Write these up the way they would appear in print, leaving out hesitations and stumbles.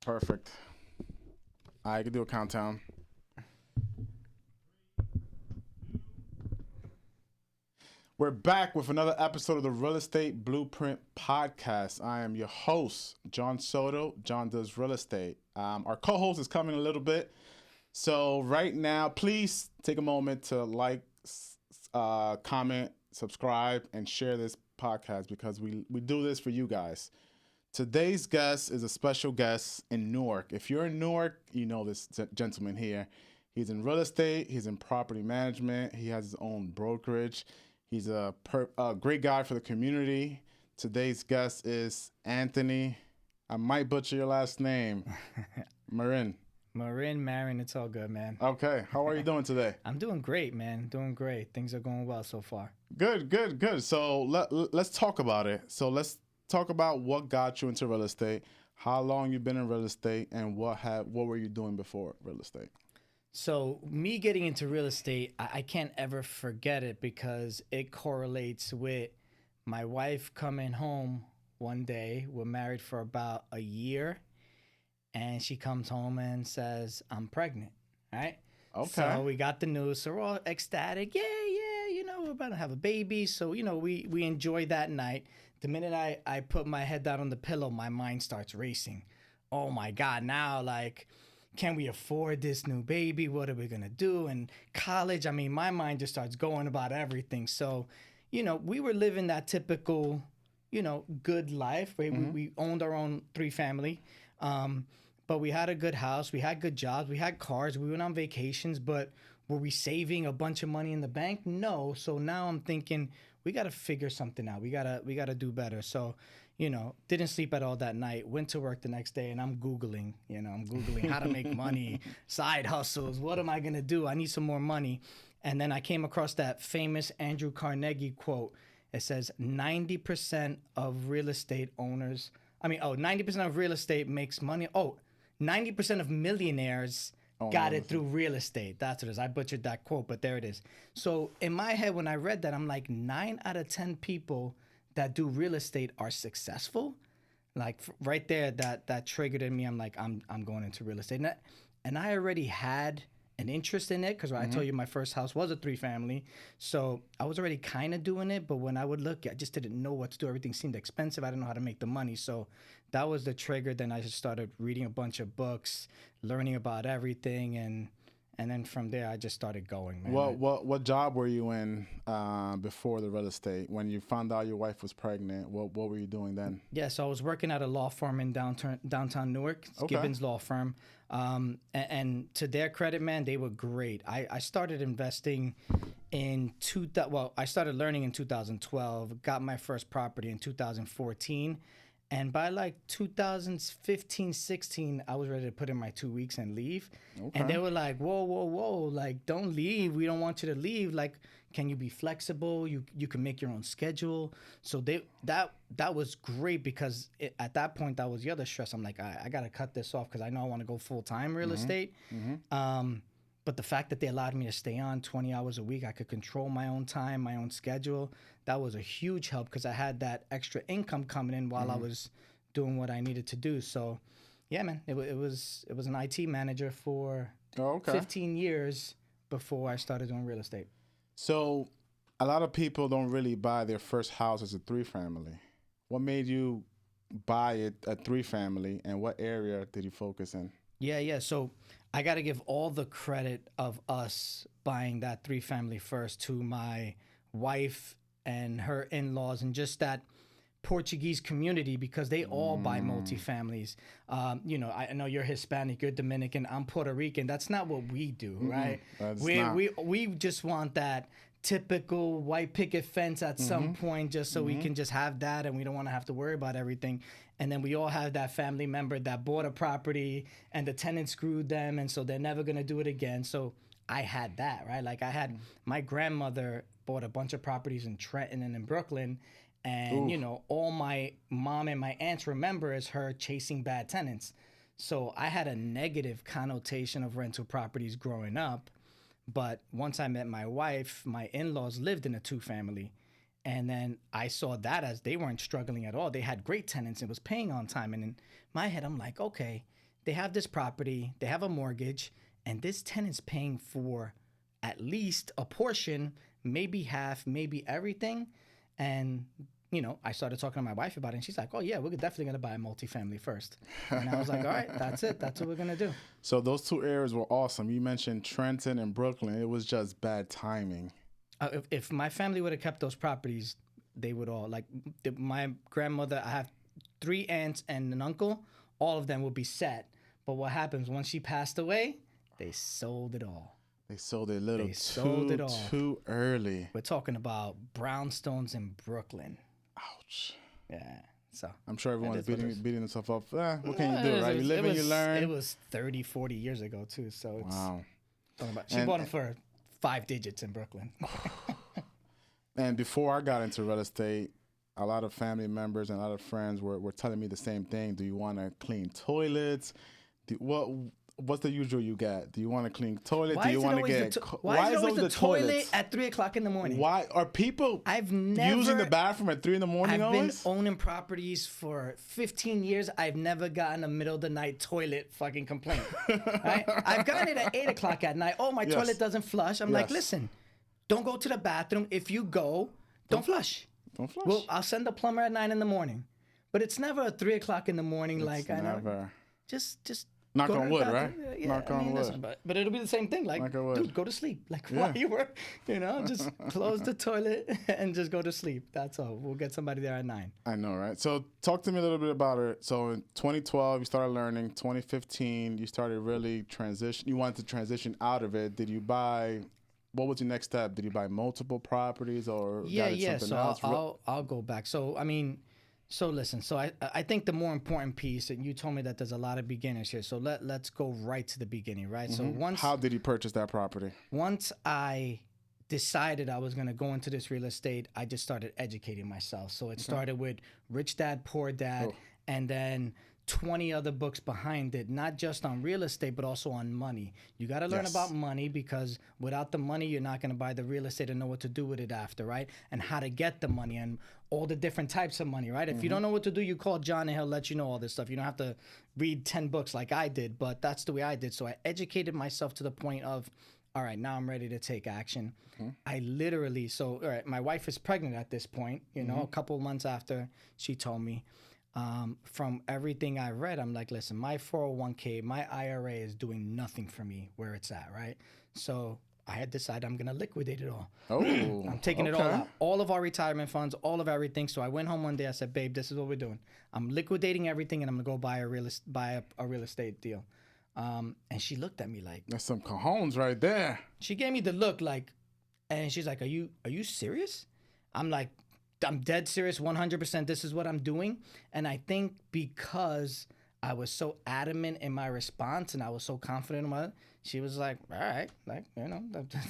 Perfect. I can do a countdown. We're back with another episode of the Real Estate Blueprint Podcast. I am your host, John Soto. John does real estate. Our co-host is coming in a little bit. So right now, please take a moment to like, comment, subscribe, and share this podcast because we do this for you guys. Today's guest is a special guest in Newark. If you're in Newark, you know this gentleman here. He's in real estate. He's in property management. He has his own brokerage. He's a great guy for the community. Today's guest is Anthony. I might butcher your last name. Marin. Marin, it's all good, man. Okay. How are you doing today? I'm doing great, man. Doing great. Things are going well so far. Good. So let's talk about it. So let's talk about what got you into real estate, how long you've been in real estate, and what were you doing before real estate? So me getting into real estate, I can't ever forget it because it correlates with my wife coming home one day. We're married for about a year, and she comes home and says, I'm pregnant, right? Okay. So we got the news, so we're all ecstatic. Yeah, we're about to have a baby. So, we enjoy that night. The minute I put my head down on the pillow, my mind starts racing. Oh my God, now can we afford this new baby? What are we going to do? And college, my mind just starts going about everything. So, we were living that typical, good life. Right? Mm-hmm. We owned our own 3-family. But we had a good house. We had good jobs. We had cars. We went on vacations. But were we saving a bunch of money in the bank? No. So now I'm thinking we got to figure something out. We gotta do better. So, didn't sleep at all that night. Went to work the next day, and I'm Googling. I'm Googling how to make money, side hustles. What am I gonna do? I need some more money. And then I came across that famous Andrew Carnegie quote. It says 90% of real estate owners. 90% of real estate makes money. 90% of millionaires got it through real estate. That's what it is. I butchered that quote, but there it is. So in my head, when I read that, I'm like, 9 out of 10 people that do real estate are successful. Like right there, that triggered in me. I'm like, I'm going into real estate. And I already had an interest in it because I told you my first house was a 3-family. So I was already kind of doing it. But when I would look, I just didn't know what to do. Everything seemed expensive. I didn't know how to make the money. So that was the trigger. Then I just started reading a bunch of books, learning about everything. And then from there, I just started going, man. What job were you in before the real estate? When you found out your wife was pregnant, what were you doing then? Yeah, so I was working at a law firm in downtown Newark, Gibbons Law Firm. And to their credit, man, they were great. I started investing in I started learning in 2012, got my first property in 2014. And by 2015, 16, I was ready to put in my 2 weeks and leave. Okay. And they were like, whoa, don't leave. We don't want you to leave. Can you be flexible? You can make your own schedule. So that was great because at that point, that was the other stress. I'm like, I got to cut this off because I know I want to go full-time real estate. Mm-hmm. But the fact that they allowed me to stay on 20 hours a week, I could control my own time, my own schedule. That was a huge help because I had that extra income coming in while I was doing what I needed to do. So, yeah, man, it was an IT manager for 15 years before I started doing real estate. So a lot of people don't really buy their first house as a 3-family. What made you buy it a 3-family, and what area did you focus in? Yeah. So I got to give all the credit of us buying that 3-family first to my wife and her in-laws and just that Portuguese community because they all buy multifamilies. I know you're Hispanic, you're Dominican, I'm Puerto Rican. That's not what we do, right? We just want that typical white picket fence at some point just so we can just have that and we don't want to have to worry about everything. And then we all have that family member that bought a property and the tenant screwed them and so they're never going to do it again. So I had that, right? I had my grandmother bought a bunch of properties in Trenton and in Brooklyn. And, all my mom and my aunts remember is her chasing bad tenants. So I had a negative connotation of rental properties growing up. But once I met my wife, my in-laws lived in a 2-family. And then I saw that as they weren't struggling at all. They had great tenants and was paying on time. And in my head, I'm like, okay, they have this property, they have a mortgage, and this tenant's paying for at least a portion, maybe half, maybe everything. And, you know, I started talking to my wife about it, and she's like, oh, yeah, we're definitely going to buy a multifamily first. And I was like, all right, that's it. That's what we're going to do. So those two areas were awesome. You mentioned Trenton and Brooklyn. It was just bad timing. If my family would have kept those properties, they would all, like, my grandmother, I have 3 aunts and an uncle, all of them would be set. But what happens once she passed away, they sold it all. They sold it a little too early. We're talking about brownstones in Brooklyn. Ouch. Yeah. So I'm sure everyone's beating themselves up. What can you do, right? You live and you learn. It was 30, 40 years ago, too. So it's... Wow. She bought them for 5 digits in Brooklyn. And before I got into real estate, a lot of family members and a lot of friends were telling me the same thing. Do you want to clean toilets? What's the usual you get? Do you want to clean toilet? Do you want to get? Why is it always the toilet at 3 o'clock in the morning? Why are people using the bathroom at 3 in the morning? I've been owning properties for 15 years. I've never gotten a middle of the night toilet fucking complaint. Right? I've gotten it at 8 o'clock at night. Oh, my toilet doesn't flush. I'm like, listen, don't go to the bathroom. If you go, don't flush. Don't flush. Well, I'll send the plumber at 9 in the morning. But it's never at 3 o'clock in the morning. It's I never. know. Just knock on wood, right? Yeah, knock on wood. Listen, but it'll be the same thing. Like, dude, go to sleep. Like, while you work, just close the toilet and just go to sleep. That's all. We'll get somebody there at 9. I know, right? So talk to me a little bit about it. So in 2012, you started learning. 2015, you started really transition. You wanted to transition out of it. Did you buy? What was your next step? Did you buy multiple properties or something else? I'll go back. So I mean. So listen, I think the more important piece, and you told me that there's a lot of beginners here, so let's go right to the beginning, right? Mm-hmm. So how did you purchase that property? Once I decided I was going to go into this real estate, I just started educating myself. So it started with Rich Dad, Poor Dad, and then 20 other books behind it, not just on real estate, but also on money. You got to learn about money, because without the money, you're not going to buy the real estate and know what to do with it after, right? And how to get the money and all the different types of money, right? If you don't know what to do, you call John and he'll let you know all this stuff. You don't have to read 10 books like I did, but that's the way I did. So I educated myself to the point of, all right, now I'm ready to take action. I literally, all right, my wife is pregnant at this point, a couple of months after she told me. From everything I read, I'm like, listen, my 401k, my IRA is doing nothing for me where it's at, right? So I had decided I'm going to liquidate it all. Oh, I'm taking it all out. All of our retirement funds, all of everything. So I went home one day, I said, babe, this is what we're doing. I'm liquidating everything and I'm going to go buy a real estate deal. And she looked at me like... That's some cojones right there. She gave me the look like, and she's like, are you serious? I'm like, I'm dead serious, 100%. This is what I'm doing. And I think because I was so adamant in my response and I was so confident in my, she was like, all right, like,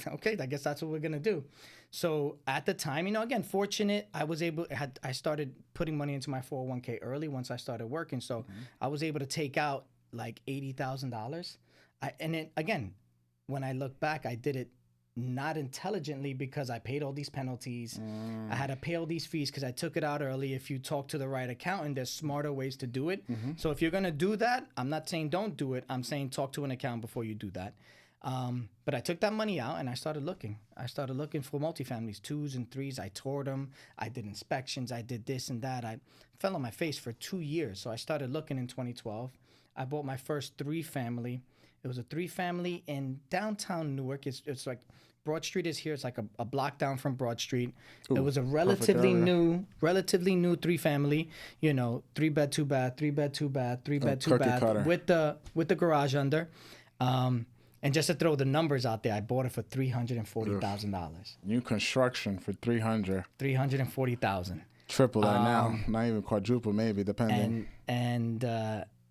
okay, I guess that's what we're going to do. So at the time, again, fortunate, I started putting money into my 401k early once I started working. So I was able to take out like $80,000. And then again, when I look back, I did it not intelligently because I paid all these penalties. I had to pay all these fees because I took it out early. If you talk to the right accountant, there's smarter ways to do it. So if you're going to do that, I'm not saying don't do it. I'm saying talk to an accountant before you do that. But I took that money out and I started looking. I started looking for multifamilies, 2s and 3s. I toured them. I did inspections. I did this and that. I fell on my face for 2 years. So I started looking in 2012. I bought my first 3-family. It was a 3-family in downtown Newark. It's like Broad Street is here. It's like a block down from Broad Street. Ooh, it was a relatively new 3-family. 3-bed, 2-bath, 3-bed, 2-bath, 3-bed, 2-bath with the garage under. And just to throw the numbers out there, I bought it for $340,000. New construction for $300,000. $340,000. Triple that now, not even quadruple, maybe depending.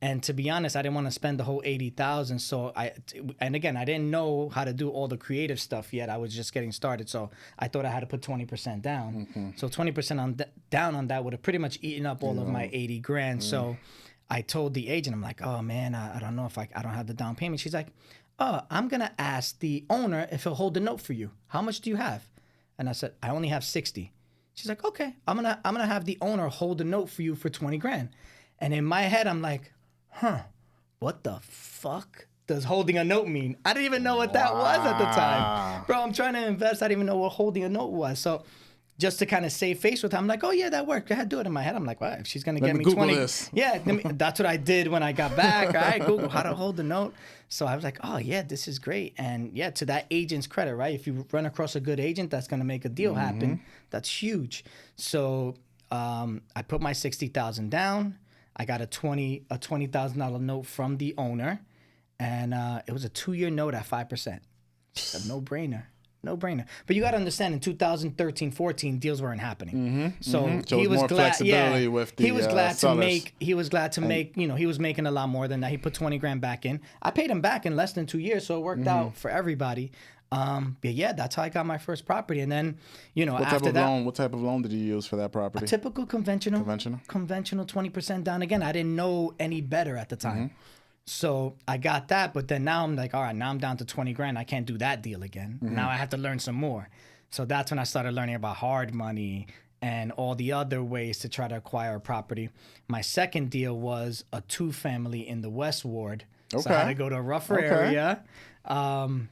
And to be honest, I didn't want to spend the whole $80,000. So I didn't know how to do all the creative stuff yet. I was just getting started. So I thought I had to put 20% down. So 20% down on that would have pretty much eaten up all of my $80,000. So I told the agent, I'm like, oh man, I don't know if I don't have the down payment. She's like, oh, I'm going to ask the owner if he'll hold the note for you. How much do you have? And I said, I only have 60. She's like, okay, I'm gonna have the owner hold the note for you for $20,000. And in my head, I'm like, what the fuck does holding a note mean? I didn't even know what that was at the time. Bro, I'm trying to invest. I didn't even know what holding a note was. So just to kind of save face with her, I'm like, oh yeah, that worked. Go ahead, do it. In my head, I'm like, well, if she's gonna get me Google 20, this. yeah, that's what I did when I got back. All right, Google how to hold the note. So I was like, oh yeah, this is great. And yeah, to that agent's credit, right? If you run across a good agent that's gonna make a deal happen, that's huge. So I put my $60,000 down. I got a $20,000 note from the owner, and it was a 2-year note at 5%. A no-brainer. No brainer. But you got to understand, in 2013, 14, deals weren't happening. So he was glad. Yeah, with the, he was glad sellers. to make. He was glad to make. You know, he was making a lot more than that. He put 20 grand back in. I paid him back in less than 2 years, so it worked out for everybody. But yeah, that's how I got my first property. And then, you know, after that, what type of loan did you use for that property? a typical conventional 20% down. Again, I didn't know any better at the time. So I got that, but then now I'm like, all right, now I'm down to 20 grand. I can't do that deal again. Now I have to learn some more. So that's when I started learning about hard money and all the other ways to try to acquire a property. My second deal was a 2-family in the West Ward. So I had to go to a rougher area. And,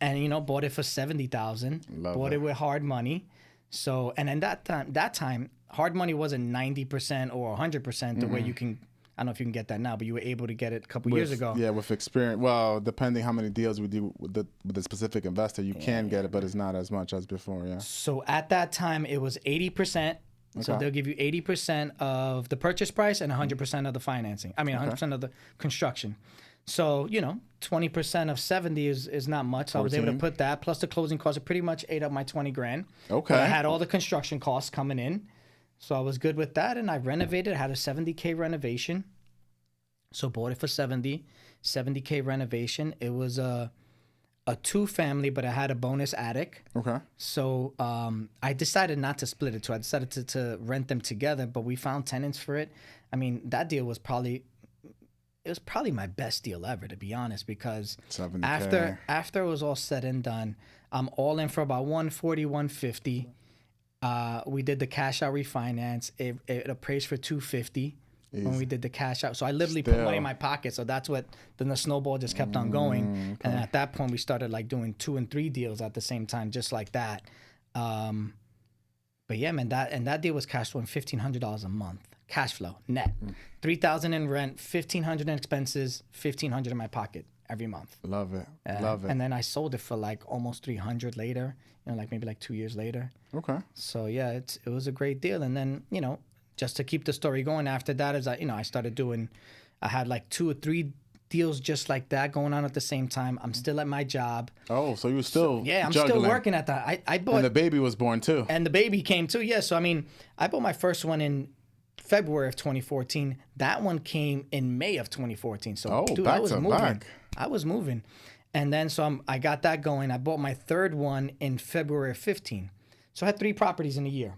you know, bought it for $70,000. Bought it with hard money. So, and then that time, hard money wasn't 90% or 100% the way you can. I don't know if you can get that now, but you were able to get it a couple years ago. Yeah, with experience. Well, depending how many deals we do with the specific investor, you can get it, but it's not as much as before. Yeah. So at that time, it was 80%. So they'll give you 80% of the purchase price and 100% of the financing. I mean, 100% of the construction. So, you know, 20% of 70 is not much. So I was able to put that plus the closing costs. It pretty much ate up my 20 grand. Okay. But I had all the construction costs coming in. So I was good with that, and I renovated. I had a $70K renovation. So bought it for $70K renovation. It was a 2-family, but I had a bonus attic. Okay. So I decided not to split it. So I decided to rent them together, but we found tenants for it. I mean, that deal was probably my best deal ever, to be honest, because $70K. after it was all said and done, I'm all in for about $140, $150. We did the cash out refinance. It appraised for $250 when we did the cash out. So I literally put money in my pocket. So that's what then the snowball just kept on going. And at that point, we started like doing 2 and 3 deals at the same time, just like that. But yeah, man, that deal was cash flowing $1,500 a month, cash flow net, $3,000 in rent, $1,500 in expenses, $1,500 in my pocket every month. Love it. Love it. And then I sold it for like almost $300 later, you know, like maybe like 2 years later. Okay. So yeah, it was a great deal. And then, you know, just to keep the story going after that is I started doing, I had like 2 or 3 deals just like that going on at the same time. I'm still at my job. Oh, so you were still I'm juggling. still working at that. I bought. And the baby was born too. And the baby came too, yeah. So I mean, I bought my first one in February of 2014. That one came in May of 2014. So dude, I was moving. I was moving. And then I got that going. I bought my third one in February of 15. So I had 3 properties in a year.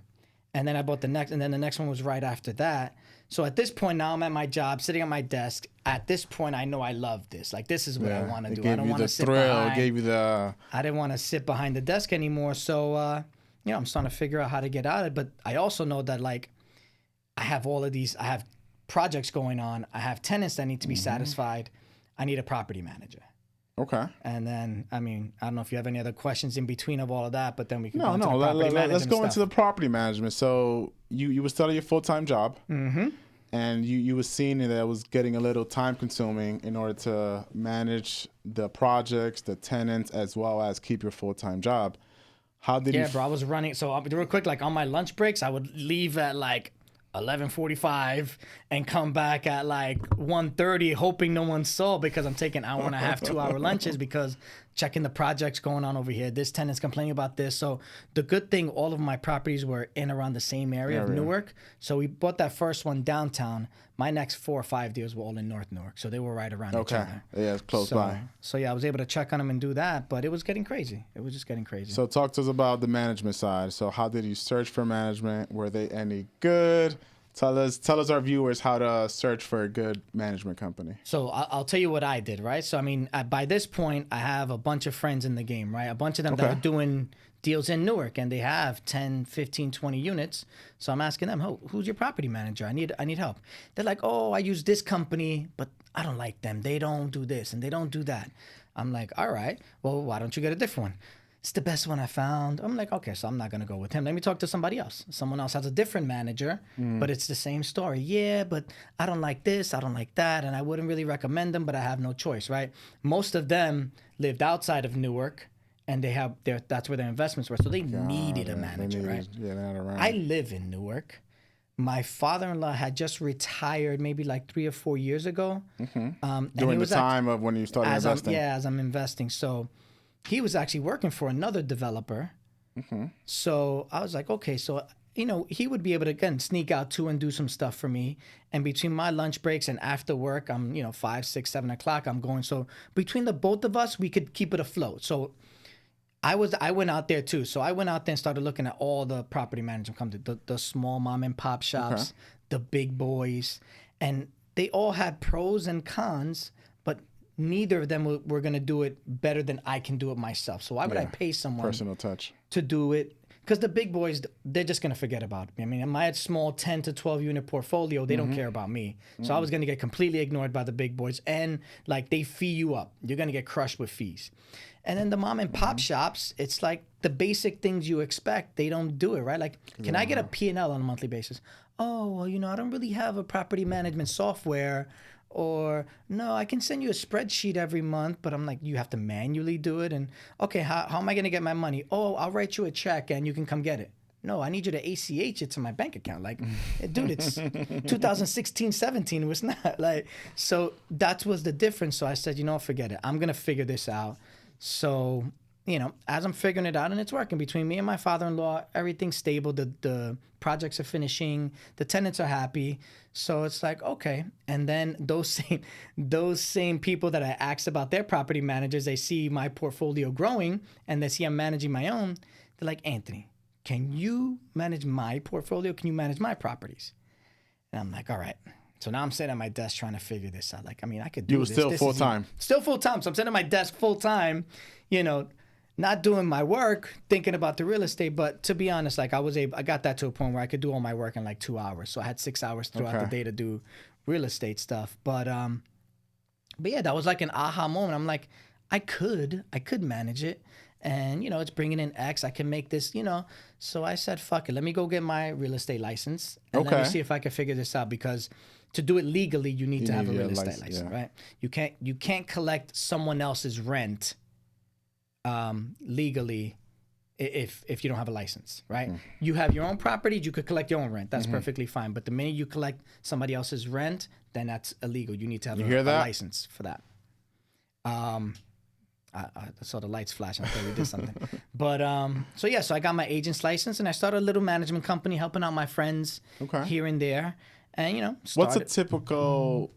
And then I bought the next, and then the next one was right after that. So at this point, now I'm at my job, sitting at my desk. At this point, I know I love this. Like, this is what I want to do. I don't want to sit behind. It gave you the... I didn't want to sit behind the desk anymore. So, I'm starting to figure out how to get out of it. But I also know that, like, I have all of these, I have projects going on. I have tenants that need to be satisfied. I need a property manager. Okay. And then, I mean, I don't know if you have any other questions in between of all of that, but then we can go into the property management. Let's go into the property management. So you were starting your full-time job, and you were seeing that it was getting a little time-consuming in order to manage the projects, the tenants, as well as keep your full-time job. How did you? Yeah, bro, I was running. So real quick, like on my lunch breaks, I would leave at like 11:45 and come back at like 1:30, hoping no one saw, because I'm taking 1.5 hour, 2 hour lunches, because checking the projects going on over here. This tenant's complaining about this. So the good thing, all of my properties were in around the same area of Newark. So we bought that first one downtown. My next 4 or 5 deals were all in North Newark. So they were right around each other. Yeah, it's close by. So yeah, I was able to check on them and do that, but it was getting crazy. It was just getting crazy. So talk to us about the management side. So how did you search for management? Were they any good? Tell us our viewers how to search for a good management company. So I'll tell you what I did, right? So I mean, by this point, I have a bunch of friends in the game, right? A bunch of them that are deals in Newark, and they have 10, 15, 20 units. So I'm asking them, who's your property manager? I need help. They're like, oh, I use this company, but I don't like them. They don't do this and they don't do that. I'm like, all right, well, why don't you get a different one? It's the best one I found. I'm like, okay, so I'm not going to go with him. Let me talk to somebody else. Someone else has a different manager, but it's the same story. Yeah, but I don't like this, I don't like that, and I wouldn't really recommend them, but I have no choice, right? Most of them lived outside of Newark, and that's where their investments were, so they needed a manager, right? Yeah, they're not around. I live in Newark. My father-in-law had just retired maybe like 3 or 4 years ago. During the time of when you started investing. As I'm investing. So he was actually working for another developer. So I was like, okay, so, he would be able to, again, sneak out too and do some stuff for me. And between my lunch breaks and after work, I'm, 5, 6, 7 o'clock, I'm going. So between the both of us, we could keep it afloat. So I went out there too. So I went out there and started looking at all the property management companies, the small mom and pop shops, the big boys, and they all had pros and cons, but neither of them were going to do it better than I can do it myself. So why would I pay someone personal touch to do it? Because the big boys, they're just going to forget about me. I mean, my small 10 to 12 unit portfolio, they don't care about me. So I was going to get completely ignored by the big boys. And like, they fee you up. You're going to get crushed with fees. And then the mom and pop shops, it's like the basic things you expect, they don't do it, right? Like, can I get a P&L on a monthly basis? Oh, well, I don't really have a property management software. Or, no, I can send you a spreadsheet every month, but I'm like, you have to manually do it. And, okay, how am I going to get my money? Oh, I'll write you a check and you can come get it. No, I need you to ACH it to my bank account. Like, dude, it's 2016, 17. It was not like, so that was the difference. So I said, forget it. I'm going to figure this out. So, as I'm figuring it out, and it's working between me and my father-in-law, everything's stable. The projects are finishing. The tenants are happy. So it's like, okay. And then those same people that I asked about their property managers, they see my portfolio growing and they see I'm managing my own. They're like, Anthony, can you manage my portfolio? Can you manage my properties? And I'm like, all right. So now I'm sitting at my desk trying to figure this out. Like, I mean, I could do You were this. still full-time. Still full-time. So I'm sitting at my desk full-time, not doing my work, thinking about the real estate. But to be honest, like, I got that to a point where I could do all my work in like 2 hours. So I had 6 hours throughout the day to do real estate stuff. But yeah, that was like an aha moment. I'm like, I could manage it. And, it's bringing in X. I can make this, So I said, fuck it. Let me go get my real estate license. And let me see if I can figure this out. Because to do it legally, you need to have a real estate license, right? You can't collect someone else's rent legally if you don't have a license, right? You have your own property, you could collect your own rent. That's perfectly fine. But the minute you collect somebody else's rent, then that's illegal. You need to have a license for that. I saw the lights flash. I thought we did something. But so I got my agent's license and I started a little management company helping out my friends here and there. And what's a typical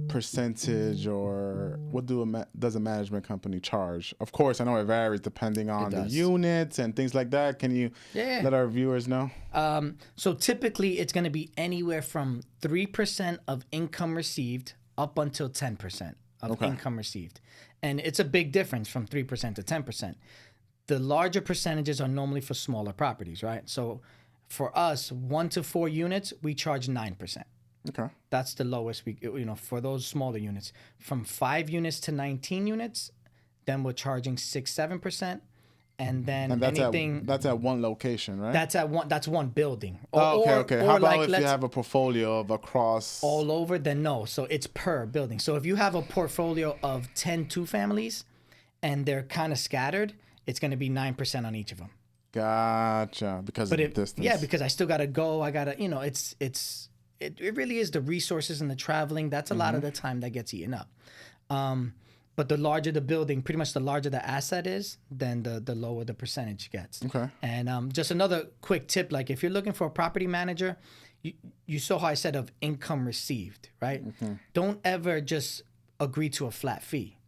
percentage, or what does a management company charge? Of course, I know it varies depending on the units and things like that. Can you let our viewers know? So typically, it's going to be anywhere from 3% of income received up until 10% of income received. And it's a big difference from 3% to 10%. The larger percentages are normally for smaller properties, right? So for us, 1 to 4 units, we charge 9%. Okay. That's the lowest for those smaller units. From 5 units to 19 units, then we're charging 6, 7%. And then that's at one location, right? That's one building. Okay. How about if you have a portfolio of across all over? Then no. So it's per building. So if you have a portfolio of 10 two-families and they're kind of scattered, it's going to be 9% on each of them. Gotcha. Because of the distance. Yeah, because I still got to go. I got to, it really is the resources and the traveling. That's a lot of the time that gets eaten up. But the larger the building, pretty much the larger the asset is, then the lower the percentage gets. Okay. And just another quick tip, like if you're looking for a property manager, you saw how I said of income received, right? Don't ever just agree to a flat fee.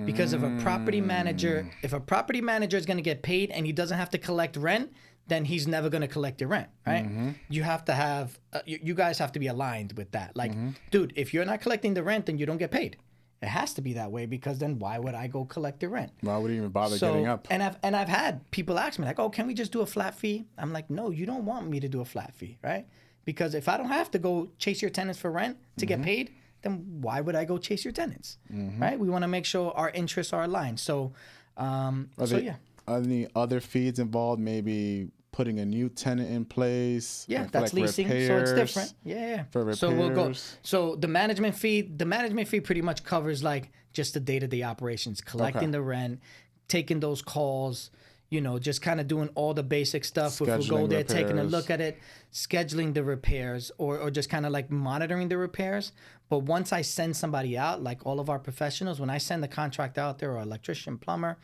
Because if a property manager is going to get paid and he doesn't have to collect rent, then he's never going to collect your rent, right? You have to have, you guys have to be aligned with that. Like, dude, if you're not collecting the rent, then you don't get paid. It has to be that way, because then why would I go collect the rent? Why would you even bother getting up? And I've had people ask me like, oh, can we just do a flat fee? I'm like, no, you don't want me to do a flat fee, right? Because if I don't have to go chase your tenants for rent to get paid, then why would I go chase your tenants, right? We want to make sure our interests are aligned. So, yeah. Are any other fees involved? Maybe putting a new tenant in place? Yeah, like, that's leasing, repairs, so it's different. Yeah. For repairs. So we'll go. So the management fee pretty much covers like just the day-to-day operations, collecting the rent, taking those calls, just kind of doing all the basic stuff. If we'll go there, taking a look at it, scheduling the repairs, or just kind of like monitoring the repairs. But once I send somebody out, like all of our professionals, when I send the contract out there, or electrician, plumber,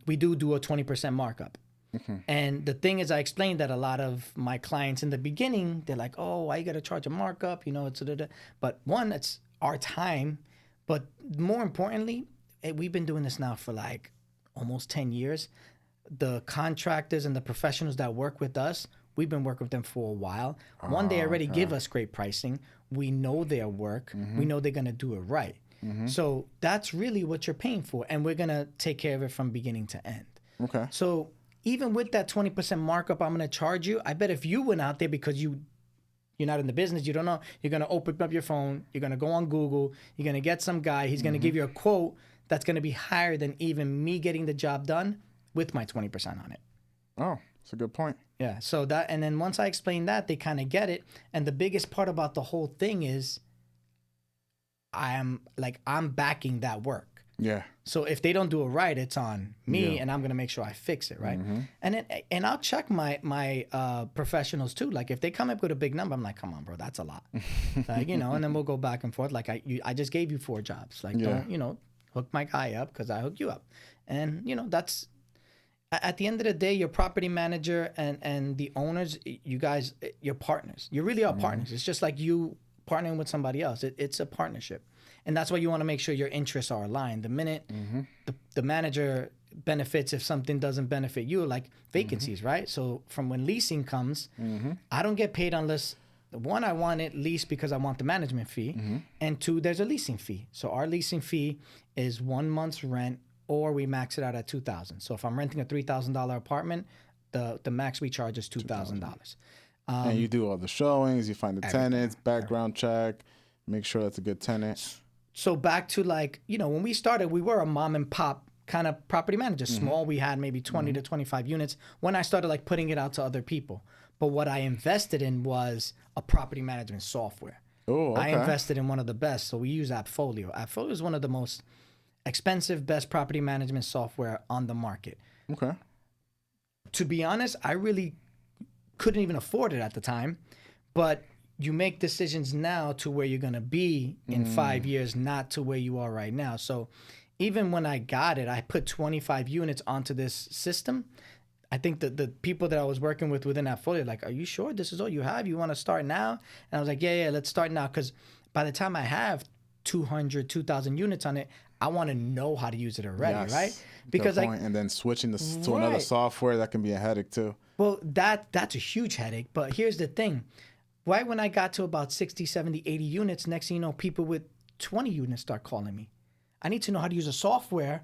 we do a 20% markup. And the thing is, I explained that a lot of my clients in the beginning, they're like, oh, why you got to charge a markup? It's but one, it's our time. But more importantly, we've been doing this now for like almost 10 years. The contractors and the professionals that work with us, we've been working with them for a while. One, they already give us great pricing. We know their work. We know they're going to do it right. So that's really what you're paying for. And we're going to take care of it from beginning to end. Okay. So even with that 20% markup I'm going to charge you, I bet if you went out there, because you're not in the business, you don't know, you're going to open up your phone, you're going to go on Google, you're going to get some guy, he's going to give you a quote that's going to be higher than even me getting the job done with my 20% on it. Oh, that's a good point. Yeah. So that, and then once I explain that, they kind of get it. And the biggest part about the whole thing is I'm backing that work. Yeah. So if they don't do it right, it's on me, and I'm gonna make sure I fix it, right? And I'll check my professionals too. Like if they come up with a big number, I'm like, come on, bro, that's a lot. And then we'll go back and forth. Like I just gave you 4 jobs. Like don't hook my guy up because I hook you up. And that's at the end of the day, your property manager and the owners, you guys, you're partners. You really are partners. It's just like you partnering with somebody else. It's a partnership. And that's why you want to make sure your interests are aligned. The minute the manager benefits if something doesn't benefit you, like vacancies, right? So from when leasing comes, I don't get paid unless, one, I want it leased because I want the management fee, and 2, there's a leasing fee. So our leasing fee is 1 month's rent, or we max it out at $2,000. So if I'm renting a $3,000 apartment, the max we charge is $2,000. And you do all the showings, you find the tenants, background check, make sure that's a good tenant. So back to when we started, we were a mom and pop kind of property manager. Small, we had maybe 20 to 25 units when I started putting it out to other people. But what I invested in was a property management software. Oh, okay. I invested in one of the best. So we use Appfolio. Appfolio is one of the most expensive, best property management software on the market. Okay. To be honest, I really couldn't even afford it at the time, but you make decisions now to where you're going to be in 5 years, not to where you are right now. So even when I got it, I put 25 units onto this system. I think the people that I was working with within that folio, like, are you sure this is all you have? You want to start now? And I was like, yeah, let's start now. Because by the time I have 2,000 units on it, I want to know how to use it already, right? Because and then switching to another software, that can be a headache too. Well, that's a huge headache. But here's the thing. Right when I got to about 60, 70, 80 units, next thing you know, people with 20 units start calling me. I need to know how to use a software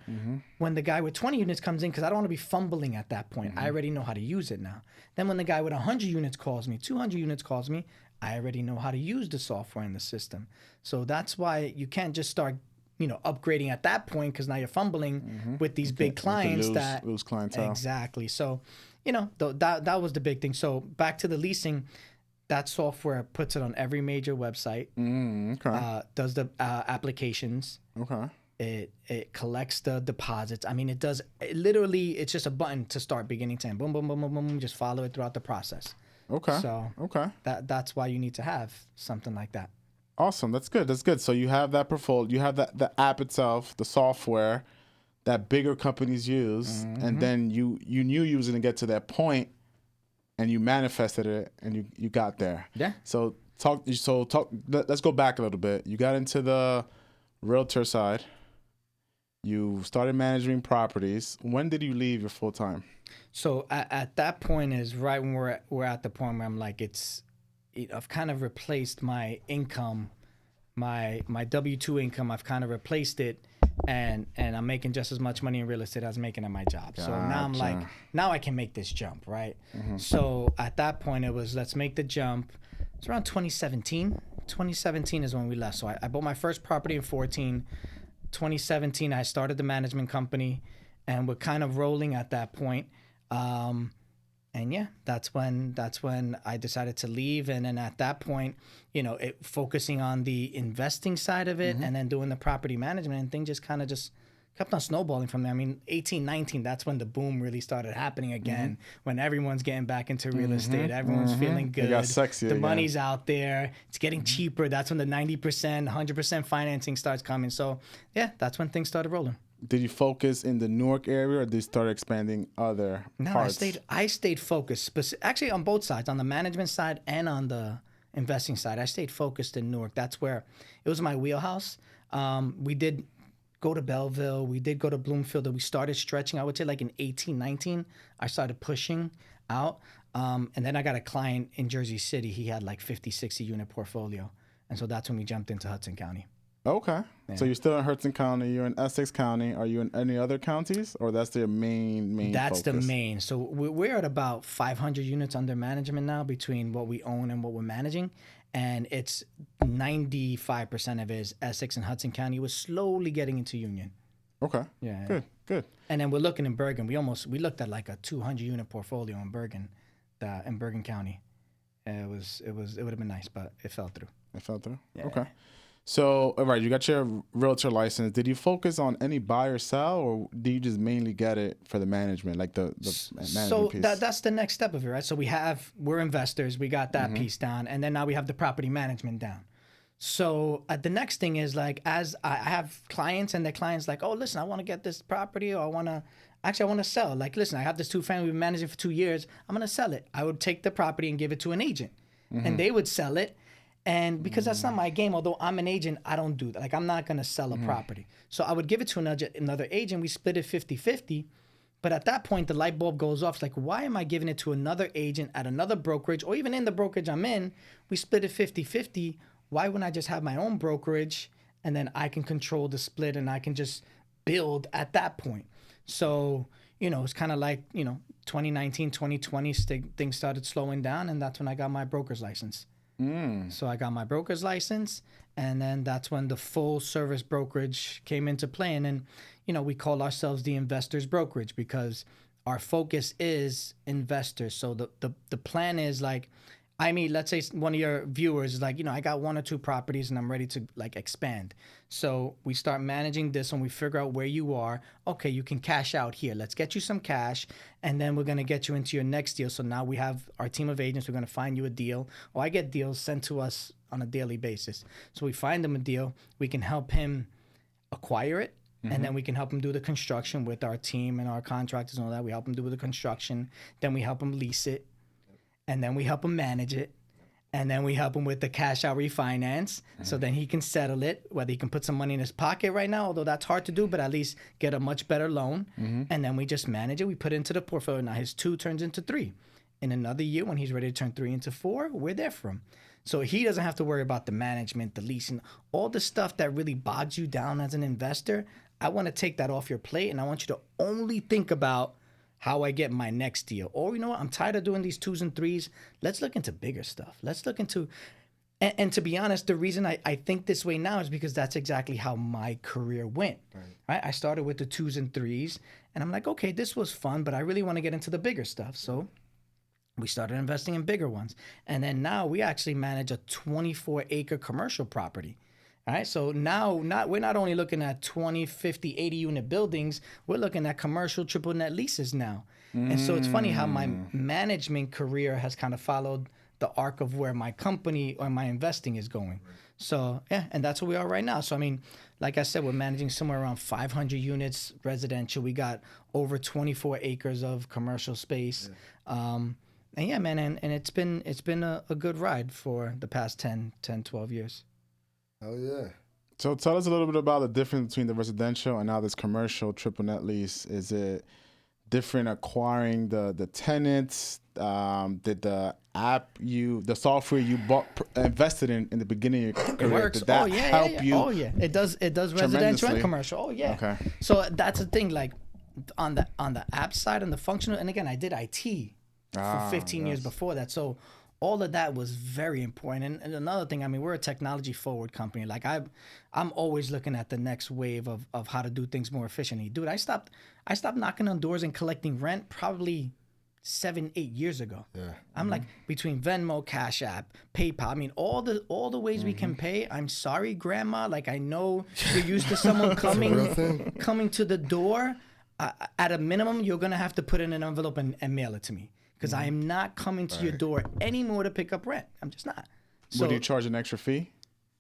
when the guy with 20 units comes in, because I don't want to be fumbling at that point. I already know how to use it now. Then when the guy with 100 units calls me, 200 units calls me, I already know how to use the software in the system. So that's why you can't just start, upgrading at that point, because now you're fumbling with these big clients that lose clientele. Exactly. So, that was the big thing. So back to the leasing. That software puts it on every major website. Does the applications. Okay. It collects the deposits. I mean, it does. It's just a button to start beginning to end. Boom, boom, boom, boom, boom. Just follow it throughout the process. Okay. So that's why you need to have something like that. Awesome. That's good. So you have that portfolio. You have the app itself, the software that bigger companies use, and then you knew you was gonna get to that point. And you manifested it, and you got there. Yeah. So talk. Let's go back a little bit. You got into the realtor side. You started managing properties. When did you leave your full time? So at that point is right when we're at the point where I'm like, I've kind of replaced my income my W-2 income, I've kind of replaced it, and I'm making just as much money in real estate as I'm making at my job. So now I'm like, now I can make this jump, right? So at that point, it was, let's make the jump. It's around 2017. 2017 is when we left. So I bought my first property in 14. 2017, I started the management company, and we're kind of rolling at that point. And yeah, that's when I decided to leave. And then at that point, focusing on the investing side of it, and then doing the property management, and things just kind of just kept on snowballing from there. I mean, 18, 19, that's when the boom really started happening again, when everyone's getting back into real estate. Everyone's feeling good. It got sexy the again. money's out there. It's getting cheaper. That's when the 90%, 100% financing starts coming. So yeah, that's when things started rolling. Did you focus in the Newark area, or did you start expanding other parts? No, I stayed focused. Actually, on both sides, on the management side and on the investing side, I stayed focused in Newark. That's where it was my wheelhouse. We did go to Belleville. We did go to Bloomfield. We started stretching. I would say like in 18, 19, I started pushing out. And then I got a client in Jersey City. He had like 50, 60 unit portfolio. And so that's when we jumped into Hudson County. Okay. Yeah. So you're still in Hudson County. You're in Essex County. Are you in any other counties, or that's their main That's focus? the main. So we're at about 500 units under management now between what we own and what we're managing. And it's 95% of it is Essex and Hudson County. We're slowly getting into Union. Okay. Yeah. Good. And then we're looking in Bergen. We looked at like a 200 unit portfolio in Bergen County. It would have been nice, but it fell through. Yeah. Okay. So, all right, you got your realtor license. Did you focus on any buy or sell, or do you just mainly get it for the management, like the management piece? So that's the next step of it, right? So we're investors. We got that piece down, and then now we have the property management down. So the next thing is like, as I have clients, and the clients like, oh, listen, I want to get this property, or I want to sell. Like, listen, I have this 2-family we've been managing for 2 years. I'm going to sell it. I would take the property and give it to an agent, and they would sell it. And because that's not my game, although I'm an agent, I don't do that. Like, I'm not going to sell a property. So I would give it to another agent. We split it 50-50. But at that point, the light bulb goes off. It's like, why am I giving it to another agent at another brokerage, or even in the brokerage I'm in? We split it 50-50. Why wouldn't I just have my own brokerage, and then I can control the split, and I can just build at that point? So, it's kind of like, 2019, 2020, things started slowing down, and that's when I got my broker's license. So I got my broker's license, and then that's when the full service brokerage came into play. And then, we call ourselves the investors brokerage because our focus is investors. So the plan is like, let's say one of your viewers is like, I got 1 or 2 properties and I'm ready to like expand. So we start managing this, and we figure out where you are. Okay, you can cash out here. Let's get you some cash, and then we're going to get you into your next deal. So now we have our team of agents. We're going to find you a deal. I get deals sent to us on a daily basis. So we find him a deal. We can help him acquire it. And then we can help him do the construction with our team and our contractors and all that. We help him do the construction. Then we help him lease it. And then we help him manage it. And then we help him with the cash out refinance. So then he can settle it, whether he can put some money in his pocket right now, although that's hard to do, but at least get a much better loan. And then we just manage it. We put it into the portfolio. Now his 2 turns into 3. In another year, when he's ready to turn 3 into 4, we're there for him. So he doesn't have to worry about the management, the leasing, all the stuff that really bogs you down as an investor. I want to take that off your plate, and I want you to only think about how I get my next deal. Or, I'm tired of doing these 2s and 3s. Let's look into bigger stuff. Let's look into, and to be honest, the reason I think this way now is because that's exactly how my career went. Right? I started with the 2s and 3s, and I'm like, okay, this was fun, but I really want to get into the bigger stuff. So we started investing in bigger ones. And then now we actually manage a 24-acre commercial property. All right, so now we're not only looking at 20, 50, 80 unit buildings, we're looking at commercial triple net leases now. And so it's funny how my management career has kind of followed the arc of where my company or my investing is going. So, yeah, and that's where we are right now. So, like I said, we're managing somewhere around 500 units residential. We got over 24 acres of commercial space. And yeah, man, and it's been a good ride for the past 10, 12 years. Oh, yeah. So tell us a little bit about the difference between the residential and now this commercial triple net lease. Is it different acquiring the tenants? Did the the software you invested in the beginning of your career, works. did that help you? Oh yeah, it does residential and commercial. Oh yeah. Okay. So that's the thing, like on the app side and the functional, and again, I did IT for 15 years before that. So all of that was very important. And another thing, I mean, we're a technology forward company. Like I'm always looking at the next wave of how to do things more efficiently. Dude, I stopped knocking on doors and collecting rent probably 7-8 years ago. Yeah. I'm like between Venmo, Cash App, PayPal. I mean, all the ways we can pay. I'm sorry, Grandma. Like I know you're used to someone coming to the door. At a minimum, you're gonna have to put in an envelope and mail it to me because I am not coming to your door anymore to pick up rent. I'm just not. So, Would you charge an extra fee?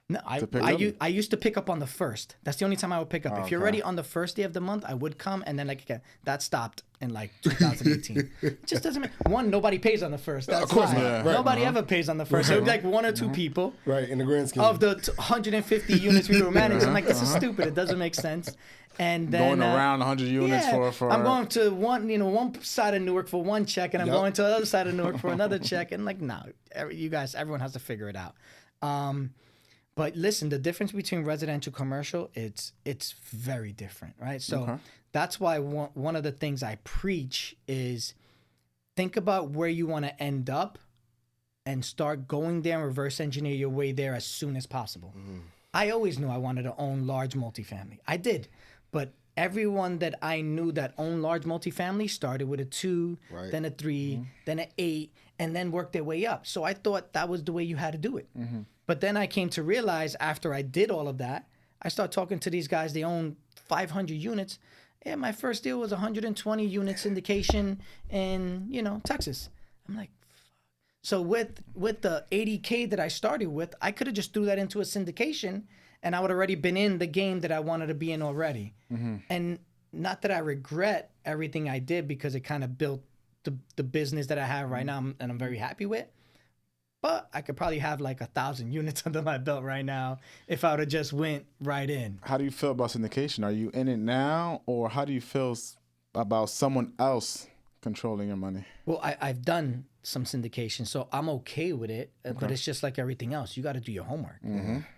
No, I used to pick up on the first. That's the only time I would pick up. If you're ready on the first day of the month, I would come, and then like again, that stopped in like 2018. It just doesn't make nobody pays on the first. That's of course why. not. Yeah. Right. Nobody ever pays on the first. So it would be like 1 or 2 people Right, in the grand scheme. of the 150 units we were managing. I'm like, this is stupid. It doesn't make sense. And then Going around 100 units for I'm going to one side of Newark for one check, and I'm going to the other side of Newark for another check, and like, no, everyone has to figure it out. But listen, the difference between residential commercial, it's very different, right? So that's why one of the things I preach is think about where you want to end up and start going there and reverse engineer your way there as soon as possible. I always knew I wanted to own large multifamily. I did. But everyone that I knew that owned large multifamily started with a 2, then a 3, then an 8, and then worked their way up. So I thought that was the way you had to do it. But then I came to realize after I did all of that, I started talking to these guys. They own 500 units. Yeah, my first deal was 120 units syndication in, Texas. I'm like, so with the 80K that I started with, I could have just threw that into a syndication and I would have already been in the game that I wanted to be in already. And not that I regret everything I did because it kind of built the business that I have right now and I'm very happy with. But I could probably have like 1,000 units under my belt right now if I would have just went right in. How do you feel about syndication? Are you in it now, or how do you feel about someone else controlling your money? Well, I've done some syndication, so I'm okay with it. But it's just like everything else. You got to do your homework.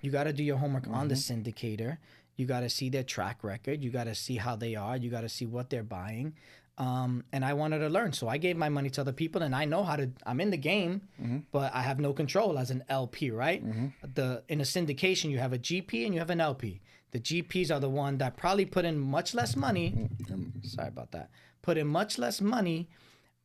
You got to do your homework on the syndicator. You got to see their track record. You got to see how they are. You got to see what they're buying. And I wanted to learn. So I gave my money to other people, and I know I'm in the game, but I have no control as an LP, right? In a syndication, you have a GP and you have an LP. The GPs are the one that probably put in much less money. Sorry about that. Put in much less money,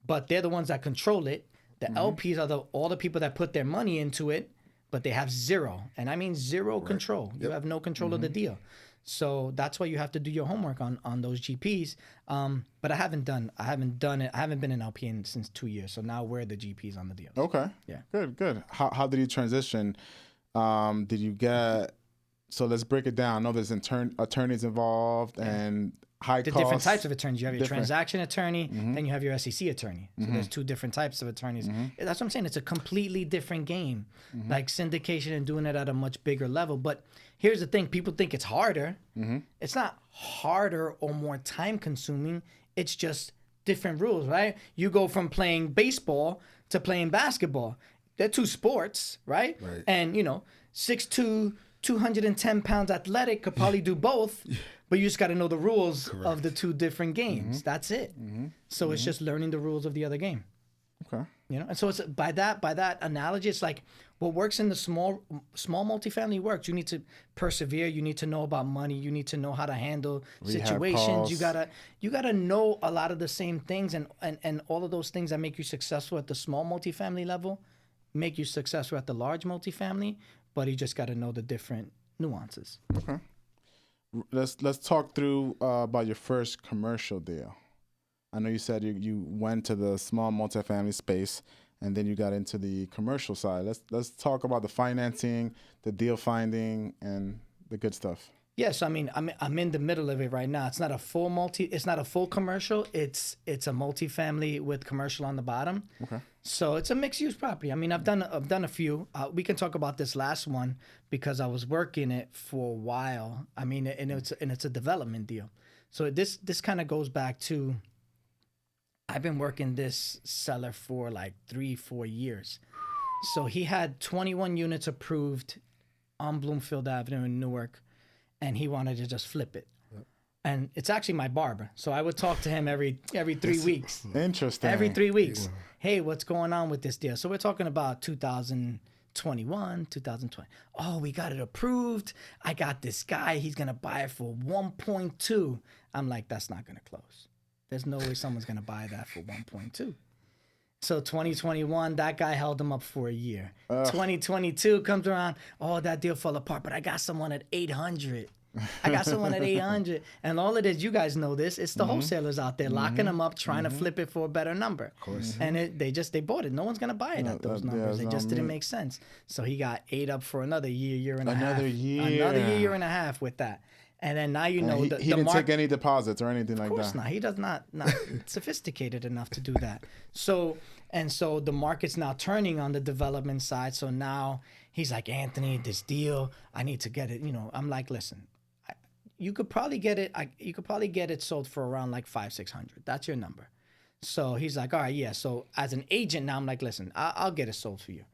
but they're the ones that control it. The LPs are all the people that put their money into it, but they have zero. And I mean zero control. You have no control of the deal. So that's why you have to do your homework on those GPs. But I haven't done it. I haven't been an LP since 2 years. So now we're the GPs on the deal. Okay. Yeah. Good. How did you transition? Did you get? So let's break it down. I know there's attorneys involved and high costs. Different types of attorneys. You have your transaction attorney, then you have your SEC attorney. So there's 2 different types of attorneys. That's what I'm saying. It's a completely different game, like syndication and doing it at a much bigger level. But here's the thing. People think it's harder. It's not harder or more time consuming. It's just different rules, right? You go from playing baseball to playing basketball. They're 2 sports, right? And, 6'2", 210 pounds athletic could probably do both, but you just got to know the rules of the 2 different games. That's it. So it's just learning the rules of the other game. Okay. And so it's by that analogy, it's like what works in the small multifamily works. You need to persevere. You need to know about money. You need to know how to handle situations. Calls. You gotta know a lot of the same things and all of those things that make you successful at the small multifamily level make you successful at the large multifamily. But you just got to know the different nuances. Okay. Let's talk through about your first commercial deal. I know you said you went to the small multifamily space and then you got into the commercial side. Let's talk about the financing, the deal finding, and the good stuff. Yes, I mean I'm in the middle of it right now. It's not a full commercial. It's a multifamily with commercial on the bottom. Okay. So it's a mixed use property. I mean I've done a few. We can talk about this last one because I was working it for a while. I mean it's a development deal. So this kind of goes back to I've been working this seller for like 3-4 years. So he had 21 units approved on Bloomfield Avenue in Newark, and he wanted to just flip it. And it's actually my barber. So I would talk to him every 3 weeks. Interesting. Every 3 weeks. Hey, what's going on with this deal? So we're talking about 2021, 2020. Oh, we got it approved. I got this guy. He's going to buy it for 1.2. I'm like, that's not going to close. There's no way someone's going to buy that for 1.2. So 2021, that guy held him up for a year. 2022 comes around. Oh, that deal fell apart, but I got someone at 800. I got someone at 800. And all it is, you guys know this, it's the wholesalers out there locking them up, trying to flip it for a better number. Of course. And they bought it. No one's going to buy it at those numbers. It just didn't make sense. So he got ate up for another year and a half. Another year and a half with that. And then now you know he didn't take any deposits or anything like that. Of course not. He does not sophisticated enough to do that. So the market's now turning on the development side. So now he's like, Anthony, this deal, I need to get it. You know, I'm like, listen, you could probably get it. You could probably get it sold for around like 500-600. That's your number. So he's like, all right, yeah. So as an agent now, I'm like, listen, I'll get it sold for you.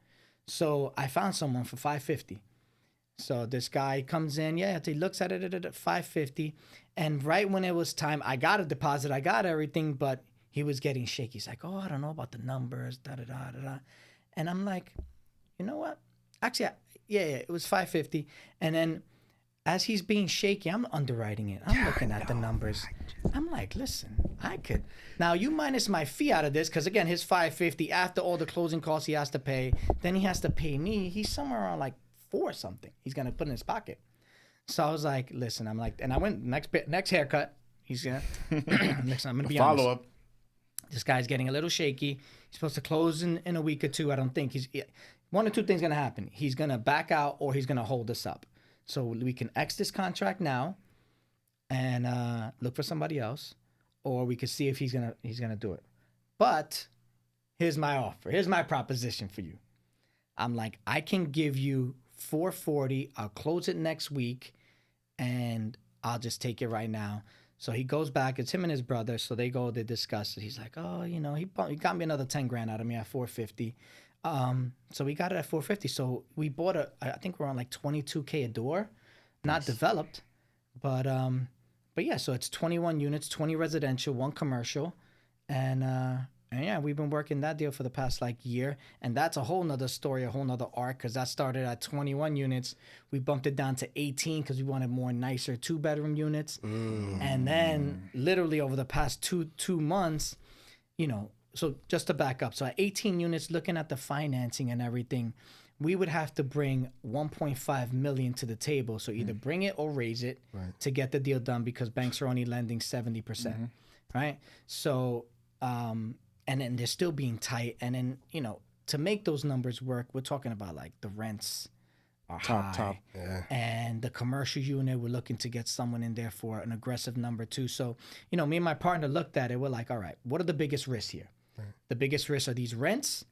So I found someone for 550. So this guy comes in, he looks at it at 550, and right when it was time, I got a deposit, I got everything, but he was getting shaky. He's like, oh, I don't know about the numbers, da-da-da-da-da. And I'm like, you know what? Actually, it was 550. And then as he's being shaky, I'm underwriting it. I'm looking at the numbers. I'm like, listen, I could. Now, you minus my fee out of this, because again, his 550, after all the closing costs he has to pay, then he has to pay me. He's somewhere around like 4 something he's gonna put in his pocket. So I was like, listen, I'm like, and I went next haircut. He's gonna next time I'm gonna be honest. Follow up. This guy's getting a little shaky. He's supposed to close in a week or two. I don't think he's one or two things gonna happen. He's gonna back out or he's gonna hold us up. So we can X this contract now and look for somebody else, or we could see if he's gonna do it. But here's my offer. Here's my proposition for you. I'm like, I can give you 440. I'll close it next week, and I'll just take it right now. So he goes back. It's him and his brother. So they discuss it. He's like, oh, you know, he got me another 10 grand out of me at 450. So we got it at 450. So we bought I think we're on like 22K a door, not developed, but yeah. So it's 21 units, 20 residential, 1 commercial, and yeah, we've been working that deal for the past like year, and that's a whole nother story, a whole nother arc, because that started at 21 units. We bumped it down to 18 because we wanted more nicer 2-bedroom units, and then literally over the past two months, you know, so just to back up, so at 18 units, looking at the financing and everything, we would have to bring 1.5 million to the table. So either bring it or raise it to get the deal done, because banks are only lending 70%, right? So and then they're still being tight. And then, you know, to make those numbers work, we're talking about like the rents are high. Yeah. And the commercial unit, we're looking to get someone in there for an aggressive number too. So, you know, me and my partner looked at it. We're like, all right, what are the biggest risks here? The biggest risks are these rents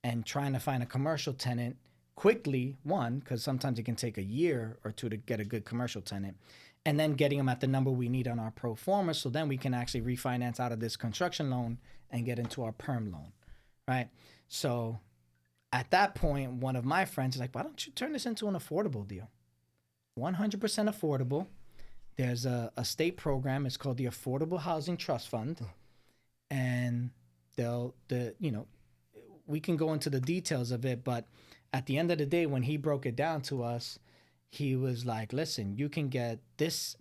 and trying to find a commercial tenant quickly, one, because sometimes it can take a year or two to get a good commercial tenant, and then getting them at the number we need on our pro forma, so then we can actually refinance out of this construction loan and get into our perm loan, right? So at that point, one of my friends is like, why don't you turn this into an affordable deal? 100% affordable. There's a state program. It's called the Affordable Housing Trust Fund. And we can go into the details of it, but at the end of the day, when he broke it down to us, he was like, listen, you can get this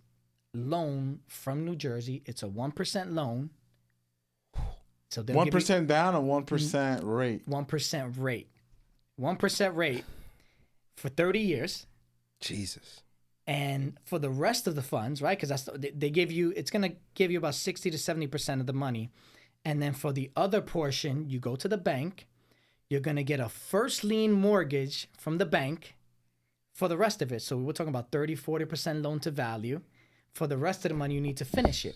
loan from New Jersey. It's a 1% loan. So 1% down or 1% rate? 1% rate. 1% rate for 30 years. Jesus. And for the rest of the funds, right? Because they give you, it's going to give you about 60 to 70% of the money. And then for the other portion, you go to the bank. You're going to get a first lien mortgage from the bank for the rest of it. So we're talking about 30, 40% loan to value. For the rest of the money, you need to finish it.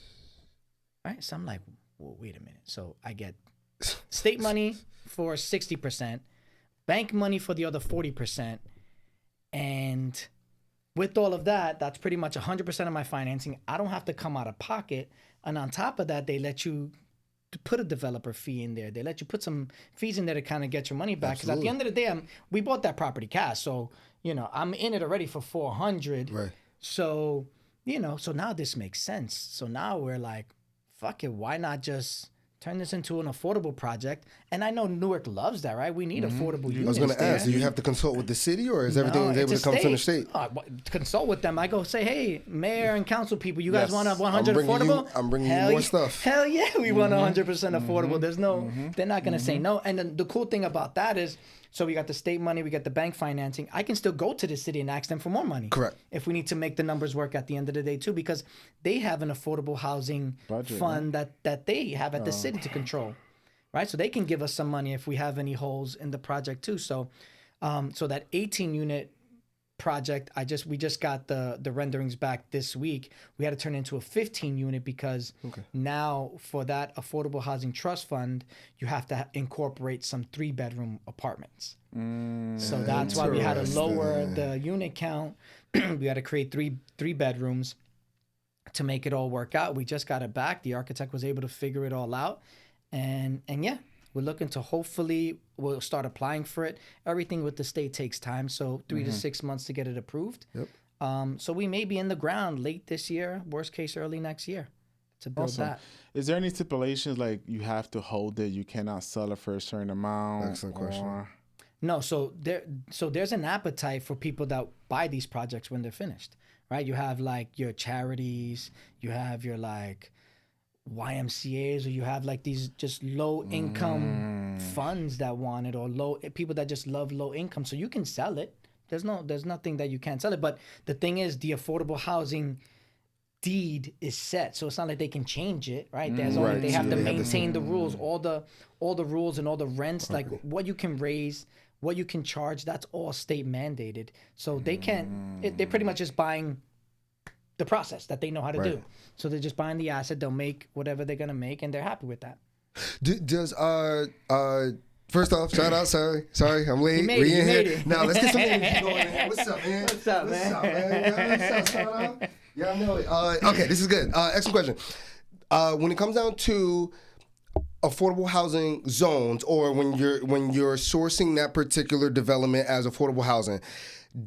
Right? So I'm like, well, wait a minute. So I get state money for 60%, bank money for the other 40%. And with all of that, that's pretty much 100% of my financing. I don't have to come out of pocket. And on top of that, they let you put a developer fee in there. They let you put some fees in there to kind of get your money back. Because at the end of the day, we bought that property cash, so I'm in it already for 400. Right. So so now this makes sense. So now we're like, fuck it, why not just turn this into an affordable project? And I know Newark loves that, right? We need affordable units. I was going to ask, do you have to consult with the city, or is everything able to come from the state? Consult with them. I go say, hey, mayor and council people, you guys want a 100 I'm affordable? I'm bringing you more stuff. Hell yeah, we want 100% affordable. There's no, they're not going to say no. And then the cool thing about that is, so we got the state money, we got the bank financing. I can still go to the city and ask them for more money. Correct. If we need to make the numbers work at the end of the day too, because they have an affordable housing fund that they have at the city to control, right? So they can give us some money if we have any holes in the project too. So, so that 18 unit project, we just got the renderings back this week. We had to turn it into a 15 unit because now for that affordable housing trust fund, you have to incorporate some 3-bedroom apartments. So that's why we had to lower the unit count. We had to create three bedrooms to make it all work out. We just got it back. The architect was able to figure it all out. And yeah, we're looking to hopefully we'll start applying for it. Everything with the state takes time, so 3 to 6 months to get it approved. Yep. So we may be in the ground late this year, worst case early next year, to build that. Is there any stipulations like you have to hold it, you cannot sell it for a certain amount? Excellent question. No, so there's an appetite for people that buy these projects when they're finished, right? You have like your charities, you have your like YMCAs, or you have like these just low income funds that want it, or people that just love low income. So you can sell it. There's nothing that you can't sell it. But the thing is, the affordable housing deed is set, so it's not like they can change it, right? There's only they have to maintain the rules, all the rules and all the rents, like what you can raise, what you can charge. That's all state mandated. So they can't. They're pretty much just buying the process that they know how to do. So they're just buying the asset. They'll make whatever they're gonna make, and they're happy with that. Does first off, shout out, sorry, I'm late. You made it. Now let's get some energy going. Man. What's up, man? What's up, man? Yeah, I know it. Okay, this is good. Excellent question. When it comes down to affordable housing zones, or when you're sourcing that particular development as affordable housing,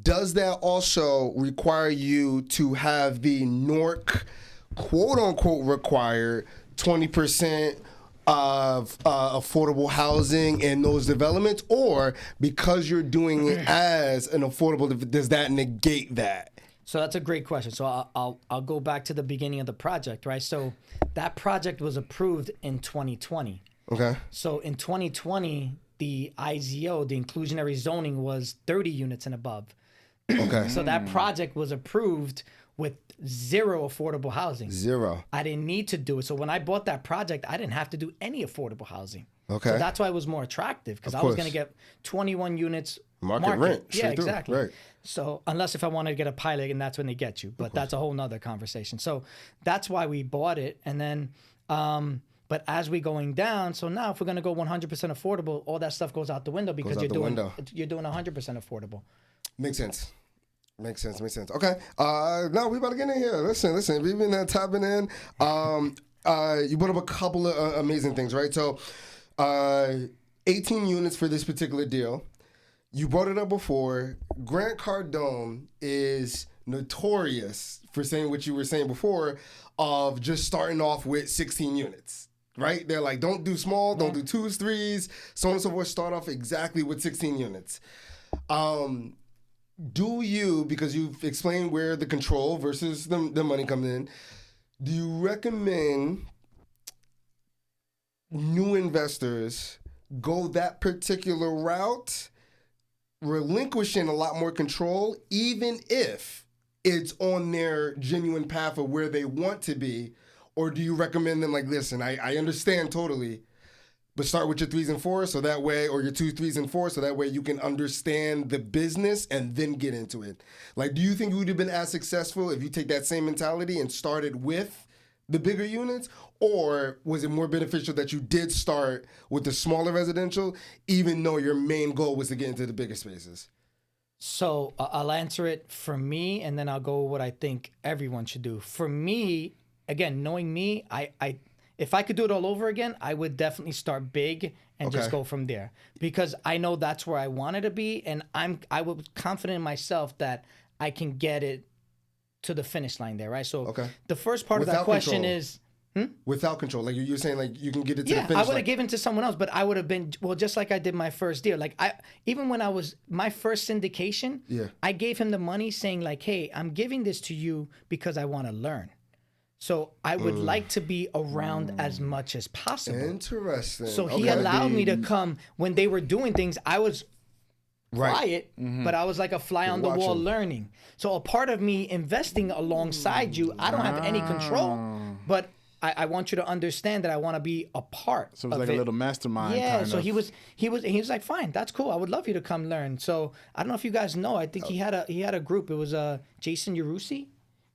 does that also require you to have the Newark quote unquote required 20% of affordable housing in those developments, or because you're doing it as an affordable, does that negate that? So that's a great question. So I'll go back to the beginning of the project, right? So that project was approved in 2020. Okay. So in 2020, the IZO, the inclusionary zoning, was 30 units and above. Okay. So that project was approved with 0 affordable housing. 0. I didn't need to do it. So when I bought that project, I didn't have to do any affordable housing. Okay. So that's why it was more attractive, because I was going to get 21 units market rent. Yeah, exactly. Right. So unless if I wanted to get a pilot, and that's when they get you. But that's a whole nother conversation. So that's why we bought it. And then, but as we going down, so now if we're going to go 100% affordable, all that stuff goes out the window, because you're doing 100% affordable. Makes sense. Okay. Now we about to get in here. Listen. We've been tapping in. You brought up a couple of amazing things, right? So, 18 units for this particular deal. You brought it up before. Grant Cardone is notorious for saying what you were saying before, of just starting off with 16 units. Right? They're like, don't do small, don't do 2s, 3s, so on and so forth. Start off exactly with 16 units. Do you, because you've explained where the control versus the money comes in, do you recommend new investors go that particular route, relinquishing a lot more control, even if it's on their genuine path of where they want to be? Or do you recommend them like, listen, I understand totally, but start with your 3s and 4s, so that way, or your 2s, 3s, and 4s, so that way you can understand the business and then get into it? Like, do you think you would have been as successful if you take that same mentality and started with the bigger units? Or was it more beneficial that you did start with the smaller residential, even though your main goal was to get into the bigger spaces? So I'll answer it for me, and then I'll go what I think everyone should do. For me, again, knowing me, if I could do it all over again, I would definitely start big and just Okay. go from there, because I know that's where I wanted to be, and I was confident in myself that I can get it to the finish line there, right? So Okay. the first part of that Without question control. is, Without control, like you're saying, like you can get it to the yeah, finish I would line. have given to someone else, but I would have been, well, just like I did my first deal. Like even when I was my first syndication, Yeah. I gave him the money saying like, hey, I'm giving this to you because I want to learn. So I would like to be around as much as possible. Interesting. So he Okay. allowed me to come when they were doing things. I was Right. quiet, but I was like a fly on the wall watching. learning. So a part of me investing alongside you, I don't have any control, but I want you to understand that I want to be a part. So it was of like it. a little mastermind. Yeah, kind so of. he was like, fine, that's cool. I would love you to come learn. So I don't know if you guys know. I think he had a group. It was Jason Yarusi.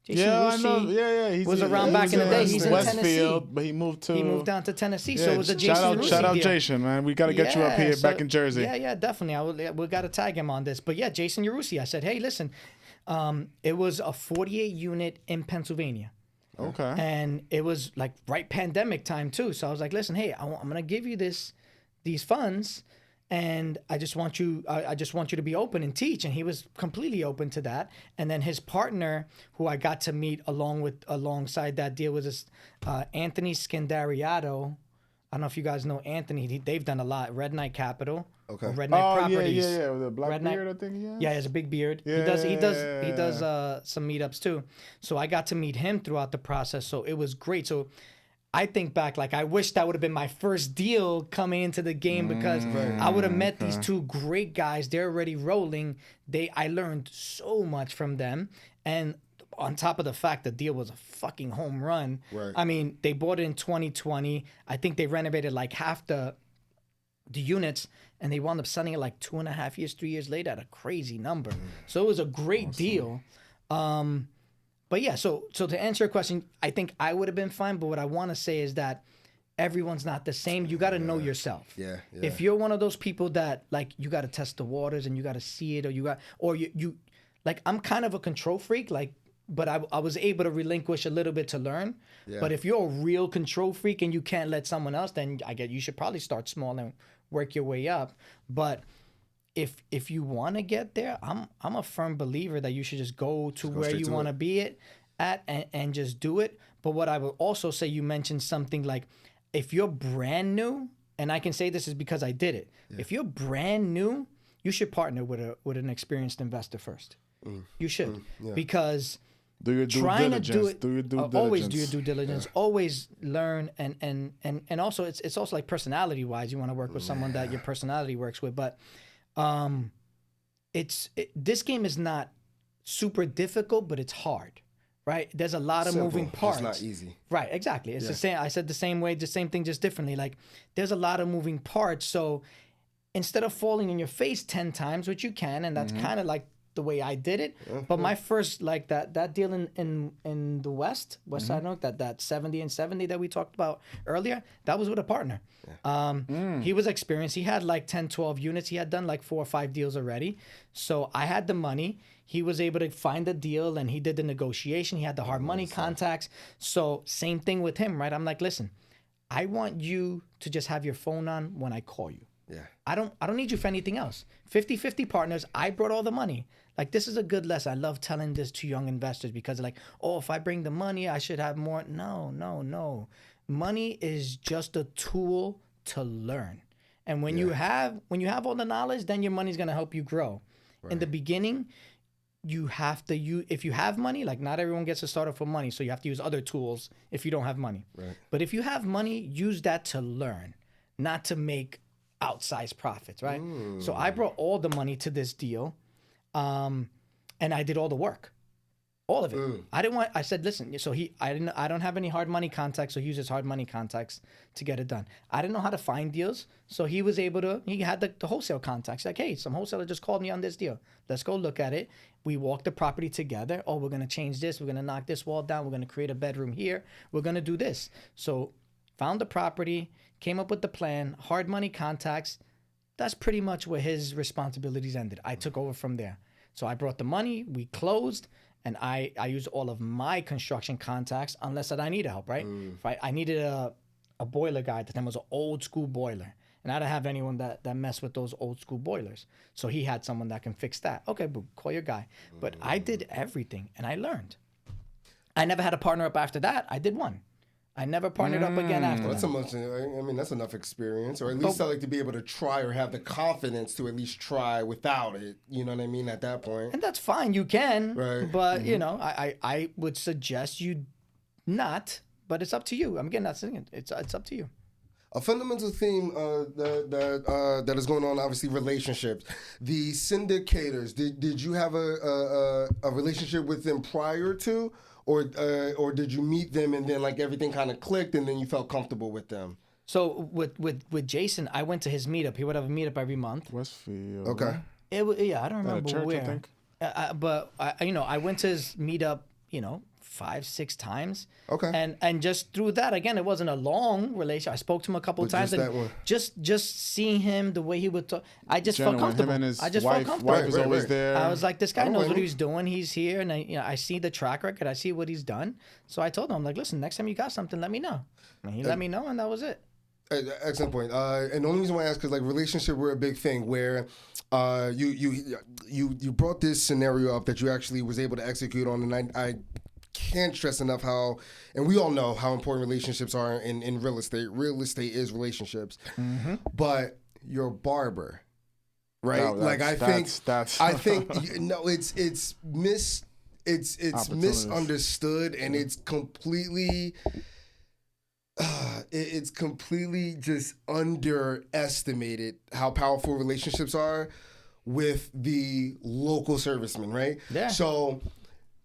Jason Yeah, I Yarusi know. Yeah. He's was around back in the day. He's in Westfield, Tennessee. but he moved to. He moved down to Tennessee, Yeah, so it was a Jason Yarusi shout out deal. Jason, man. We got to get you up here, back in Jersey. Yeah, definitely. We got to tag him on this. But yeah, Jason Yarusi. I said, hey, listen, it was a 48 unit in Pennsylvania. Okay. And it was like right pandemic time too. So I was like, listen, hey, I'm gonna give you these funds, and I just want you to be open and teach. And he was completely open to that. And then his partner, who I got to meet alongside that deal, was this Anthony Scandariato. I don't know if you guys know Anthony. They've done a lot. Red Knight Capital. Okay. Or Red Knight Properties. Yeah. With the black Red Knight- beard, I think he has. Yeah, he has a big beard. Yeah. He does some meetups too. So I got to meet him throughout the process. So it was great. So I think back, like I wish that would have been my first deal coming into the game, because I would have met these two great guys. They're already rolling. I learned so much from them. And on top of the fact the deal was a fucking home run. Right. I mean, they bought it in 2020. I think they renovated like half the units, and they wound up selling it like 2.5 years, 3 years later at a crazy number. So it was a great deal. But yeah, so to answer your question, I think I would have been fine. But what I want to say is that everyone's not the same. You got to know yourself. Yeah. If you're one of those people that like, you got to test the waters and you got to see it, or you like, I'm kind of a control freak, like, but I was able to relinquish a little bit to learn. Yeah. But if you're a real control freak and you can't let someone else, then I get you should probably start small and work your way up. But if you want to get there, I'm a firm believer that you should just go to where straight you to want to it. be at and just do it. But what I will also say, you mentioned something like, if you're brand new, and I can say this is because I did it. If you're brand new, you should partner with an experienced investor first. You should, because Do your due trying diligence. to do it, Do your due diligence. always do your due diligence. Always learn, and also it's also like personality wise, you want to work with someone that your personality works with. But this game is not super difficult, but it's hard, right? There's a lot of moving parts. It's not easy. Right, exactly. It's the same. I said the same way, the same thing, just differently. Like, there's a lot of moving parts. So instead of falling in your face 10 times, which you can, and that's kind of like the way I did it. But my first, like that deal in the West Side Newark, that 70 and 70 that we talked about earlier, that was with a partner. He was experienced. He had like 10, 12 units. He had done like 4 or 5 deals already. So I had the money. He was able to find a deal, and he did the negotiation. He had the hard money contacts. So same thing with him, right? I'm like, listen, I want you to just have your phone on when I call you. Yeah. I don't need you for anything else. 50-50 partners. I brought all the money. Like, this is a good lesson. I love telling this to young investors, because like, oh, if I bring the money, I should have more. No. Money is just a tool to learn. And when you have all the knowledge, then your money's gonna help you grow. In the beginning, you have to if you have money, like, not everyone gets to start off with money, so you have to use other tools if you don't have money. Right. But if you have money, use that to learn, not to make outsized profits, right? So I brought all the money to this deal, and I did all the work, all of it. I said, listen, so I don't have any hard money contacts, so he uses hard money contacts to get it done. I didn't know how to find deals, so he was able to, he had the wholesale contacts, like, hey, some wholesaler just called me on this deal. Let's go look at it. We walked the property together. Oh, we're going to change this. We're going to knock this wall down. We're going to create a bedroom here. We're going to do this. So found the property, came up with the plan, hard money contacts. That's pretty much where his responsibilities ended. I took over from there. So I brought the money, we closed, and I used all of my construction contacts, unless that I needed help, right? If I needed a boiler guy at the time. It was an old school boiler. And I didn't have anyone that messed with those old school boilers. So he had someone that can fix that. Okay, boom, call your guy. But I did everything and I learned. I never had a partner up after that. I did one. I never partnered up again after That's that. I mean, that's enough experience, or at least I like to be able to try or have the confidence to at least try without it. You know what I mean? At that point, And that's fine. You can. Right. But, you know, I would suggest you not. But it's up to you. I'm again not saying it. It's up to you. a fundamental theme that is going on, obviously, relationships. The syndicators. Did you have a relationship with them prior to? Or did you meet them and then like everything kind of clicked and then you felt comfortable with them? So with Jason, I went to his meetup. He would have a meetup every month. Westfield. Okay. It was, yeah, I don't remember church, where. I think. But I went to his meetup, 5-6 times. Okay. And just through that, again, it wasn't a long relationship. I spoke to him a couple But times. just And that one. just seeing him, the way he would talk, I just Genuine. felt comfortable. Him and his I just wife, felt comfortable. wife is Right, always right. there. I was like, this guy don't knows blame what him. he's doing. He's here, and I see the track record. I see what he's done. So I told him, I'm like, listen, next time you got something, let me know. And he let me know, and that was it. Excellent point. And the only reason why I ask is like relationship were a big thing where you brought this scenario up that you actually was able to execute on, and I can't stress enough how, and we all know how important relationships are in real estate. Real estate is relationships, but your barber, right? No, like I think it's Opportunities. misunderstood, and it's completely. It's completely just underestimated how powerful relationships are with the local servicemen, right? Yeah. So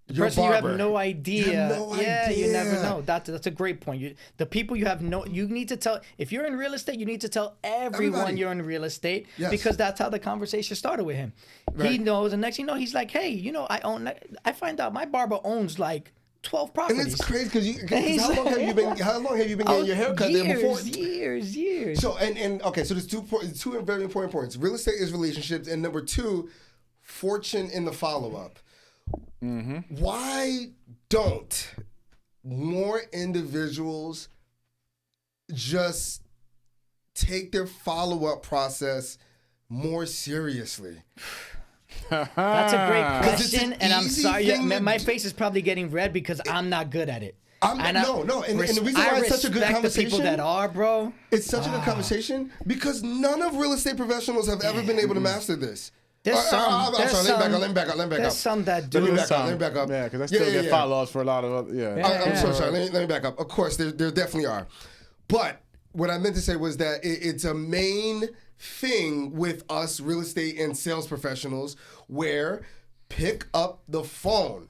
your Person barber, you have no idea. You have no yeah, you never idea. know. That's a great point. The people you have you need to tell. If you're in real estate, you need to tell everyone Everybody. you're in real estate Yes. because that's how the conversation started with him. He Right. knows, and next thing you know, he's like, hey, I find out my barber owns like 12 And properties. it's crazy because He's how long have you been getting your haircut there before? Years. So and okay, so there's two very important points. Real estate is relationships, and number two, fortune in the follow up. Why don't more individuals just take their follow up process more seriously? That's a great 'Cause it's question, an and I'm easy sorry. thing to My do. face is probably getting red because I'm not good at it. And the reason why it's such a good I respect the conversation. people that are, bro. It's such a good conversation because none of real estate professionals have ever been able to master this. There's some. I'm There's sorry, some. let me back up. There's some that do. Let me back up. Yeah, because I still get follow-ups for a lot of I'm so sorry. Let me back up. Of course, there definitely are. But what I meant to say was that it's a main thing with us real estate and sales professionals where pick up the phone.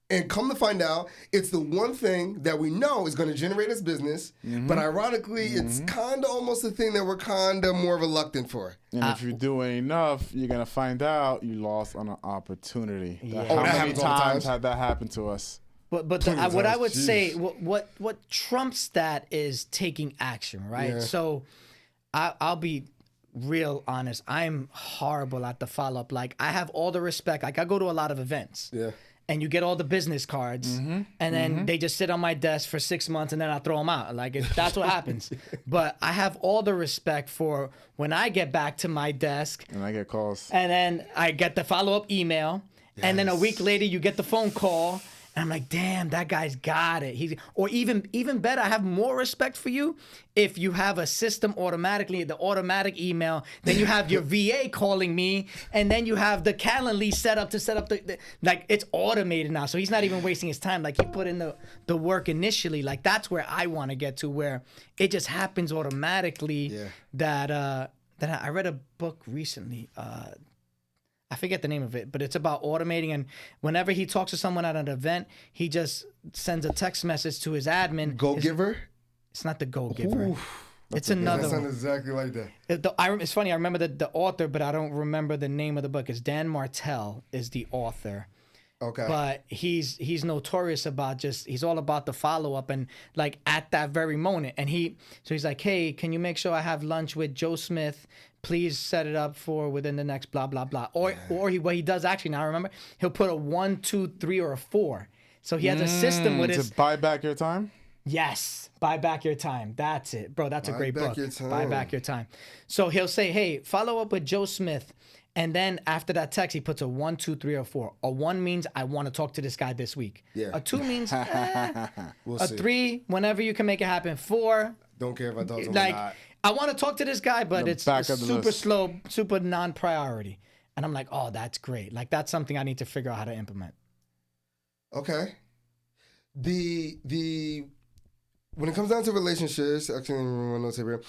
And come to find out, it's the one thing that we know is going to generate us business. But ironically, it's kind of almost the thing that we're kind of more reluctant for. And if you're doing enough, you're gonna find out you lost on an opportunity. Yeah. How that many happens all the times time. had that happen to us? But Plenty of what I times. would say, Jeez. what trumps that is taking action, right? Yeah. So I'll be real honest. I'm horrible at the follow up. Like I have all the respect. Like I go to a lot of events. Yeah. And you get all the business cards, and then they just sit on my desk for 6 months, and then I throw them out. Like that's what happens. But I have all the respect for when I get back to my desk, And I get calls. and then I get the follow up email, and then a week later you get the phone call, and I'm like, damn, that guy's got it. Or even better, I have more respect for you if you have a system automatically, the automatic email, then you have your VA calling me, and then you have the Calendly set up the like it's automated now. So he's not even wasting his time. Like he put in the work initially. Like that's where I want to get to, where it just happens automatically. Yeah. That I read a book recently. I forget the name of it, but it's about automating. And whenever he talks to someone at an event, he just sends a text message to his admin. Go giver? It's not the Go Giver. Oof. It's That another sounds one. exactly like that. It's funny. I remember the author, but I don't remember the name of the book. It's Dan Martell is the author. Okay. But he's notorious about he's all about the follow up and like at that very moment. And he's like, hey, can you make sure I have lunch with Joe Smith? Please set it up for within the next blah blah blah. Or what he does actually now I remember, he'll put a 1, 2, 3, or a 4. So he has a system with his To buy back your time? Yes. Buy Back Your Time. That's it. Bro, that's a Buy great Back book. Your Time. Buy Back Your Time. So he'll say, hey, follow up with Joe Smith. And then after that text, he puts a 1, 2, 3, or 4. A 1 means I want to talk to this guy this week. Yeah. A 2 means We'll a see. 3, whenever you can make it happen. 4, Don't care if I talk to him or like, not. I want to talk to this guy, but The it's back of the super list. slow, super non-priority. And I'm like, oh, that's great. Like, that's something I need to figure out how to implement. Okay. When it comes down to relationships, actually, one note here.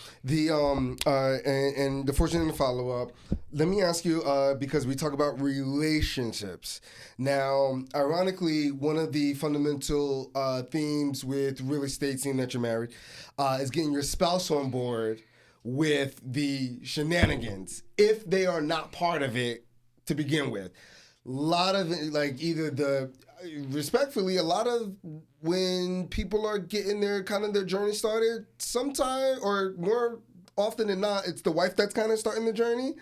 And the fortune follow up. Let me ask you, because we talk about relationships. Now, ironically, one of the fundamental themes with real estate, seeing that you're married, is getting your spouse on board with the shenanigans if they are not part of it to begin with. A lot of it, like respectfully, a lot of when people are getting their journey started, sometime or more often than not, it's the wife that's kind of starting the journey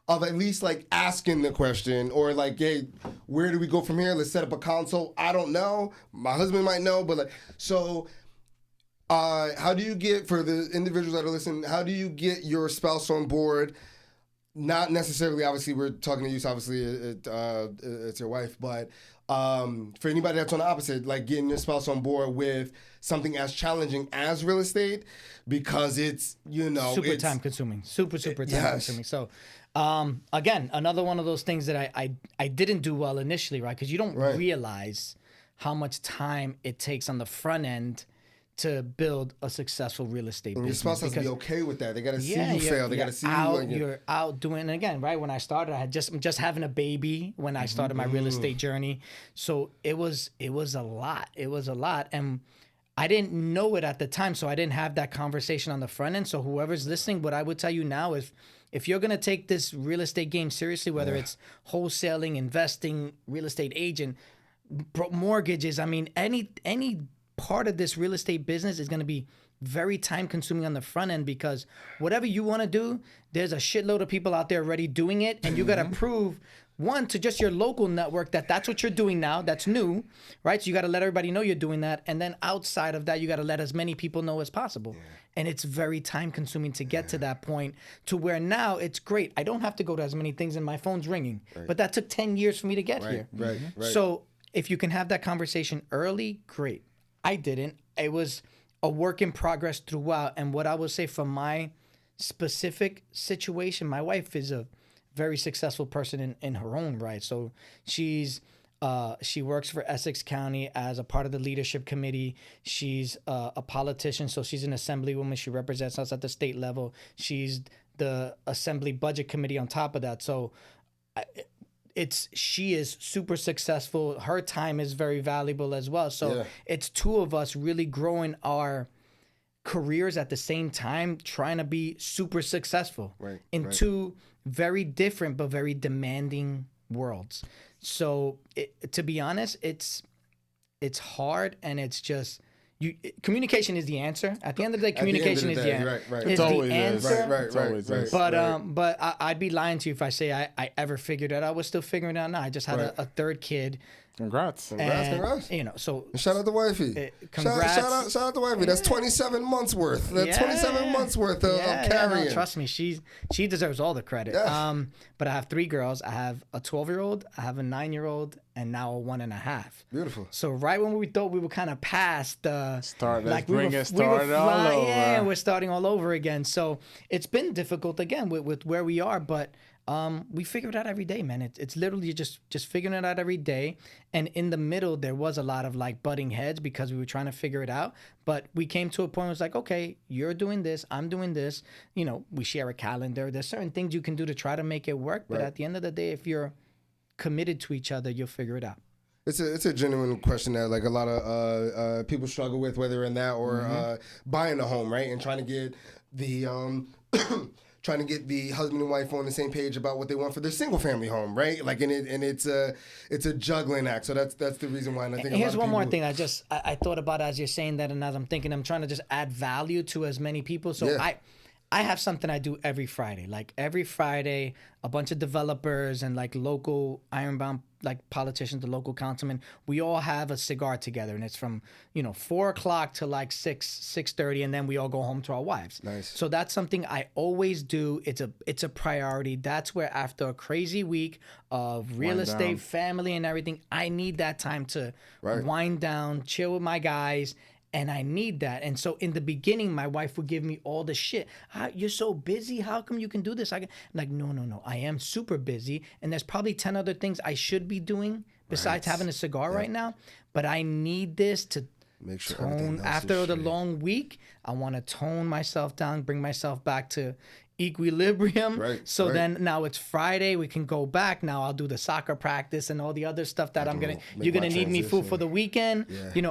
of at least like asking the question or like, hey, where do we go from here? Let's set up a consult. I don't know. My husband might know, but like, so how do you get, for the individuals that are listening, how do you get your spouse on board? Not necessarily, obviously, we're talking to you, so obviously it's your wife, but for anybody that's on the opposite, like getting your spouse on board with something as challenging as real estate, because it's, Super time consuming. Super time yes. consuming. So, again, another one of those things that I didn't do well initially, right? Because you don't realize how much time it takes on the front end to build a successful real estate And business. your spouse has to be okay with that. They got to see you fail. They got to see out, you. You're out doing, and again, right when I started, I had just having a baby when I started my real estate journey. So it was a lot. It was a lot, and I didn't know it at the time, so I didn't have that conversation on the front end. So whoever's listening, what I would tell you now is, if you're gonna take this real estate game seriously, whether it's wholesaling, investing, real estate agent, mortgages, I mean, any part of this real estate business is going to be very time consuming on the front end, because whatever you want to do, there's a shitload of people out there already doing it, and you got to prove, one, to just your local network that that's what you're doing now, that's new, right? So you got to let everybody know you're doing that, and then outside of that, you got to let as many people know as possible. And it's very time consuming to get to that point, to where now it's great. I don't have to go to as many things and my phone's ringing, but that took 10 years for me to get here. Right. So if you can have that conversation early, great. I didn't. It was a work in progress throughout. And what I would say from my specific situation, my wife is a very successful person in her own right. So she works for Essex County as a part of the leadership committee. She's a politician, so she's an assemblywoman. She represents us at the state level. She's the assembly budget committee on top of that. So she is super successful. Her time is very valuable as well. So it's two of us really growing our careers at the same time, trying to be super successful in two very different but very demanding worlds. So to be honest, it's hard, and it's just communication is the answer. At the end of the day, communication is the answer. It's always the answer. Right. But I'd be lying to you if I say I ever figured it out. I was still figuring it out now. I just had a third kid. Congrats. Congrats. So and shout out to wifey. Congrats. Shout out to wifey. That's 27 months worth. That's 27 months worth of carrying. No, trust me, she deserves all the credit. But I have 3 girls. I have a 12-year-old, I have a 9-year-old, and now a 1.5. Beautiful. So right when we thought we were kind of past the we're starting all over again. So it's been difficult again with where we are, but we figure it out every day, man. It's literally just figuring it out every day. And in the middle, there was a lot of like butting heads because we were trying to figure it out. But we came to a point where it's like, okay, you're doing this, I'm doing this. We share a calendar. There's certain things you can do to try to make it work. But at the end of the day, if you're committed to each other, you'll figure it out. It's a genuine question that like a lot of people struggle with, whether in that or buying a home, right? And trying to get the husband and wife on the same page about what they want for their single family home, right? Like, it's a juggling act. So that's the reason why. And I think here's one more thing I thought about as you're saying that, and as I'm thinking, I'm trying to just add value to as many people. So I have something I do every Friday. Like every Friday, a bunch of developers and like local ironbound, like politicians, the local councilmen, we all have a cigar together, and it's from 4 o'clock to like 6:30, and then we all go home to our wives. Nice. So that's something I always do. It's a priority. That's where after a crazy week of real estate, family, and everything, I need that time to wind down, chill with my guys. And I need that. And so in the beginning, my wife would give me all the shit. You're so busy. How come you can do this? I'm like, no. I am super busy. And there's probably 10 other things I should be doing besides having a cigar right now. But I need this to make sure tone. After the long week, I want to tone myself down, bring myself back to equilibrium. So then now it's Friday, we can go back. Now I'll do the soccer practice and all the other stuff that you're gonna need me for the weekend.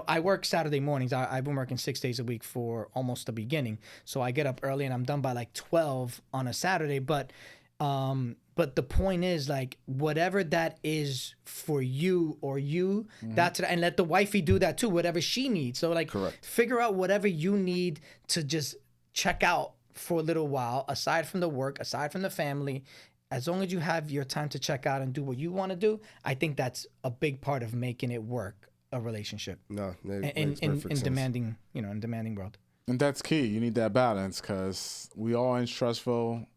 I work Saturday mornings. I've been working 6 days a week for almost the beginning, so I get up early and I'm done by like 12 on a Saturday. But the point is, like, whatever that is for you or you, that's it. And let the wifey do that too, whatever she needs. So like, figure out whatever you need to just check out for a little while, aside from the work, aside from the family. As long as you have your time to check out and do what you want to do, I think that's a big part of making it work, a relationship. No, in demanding, in demanding world. And that's key. You need that balance, because we all in stressful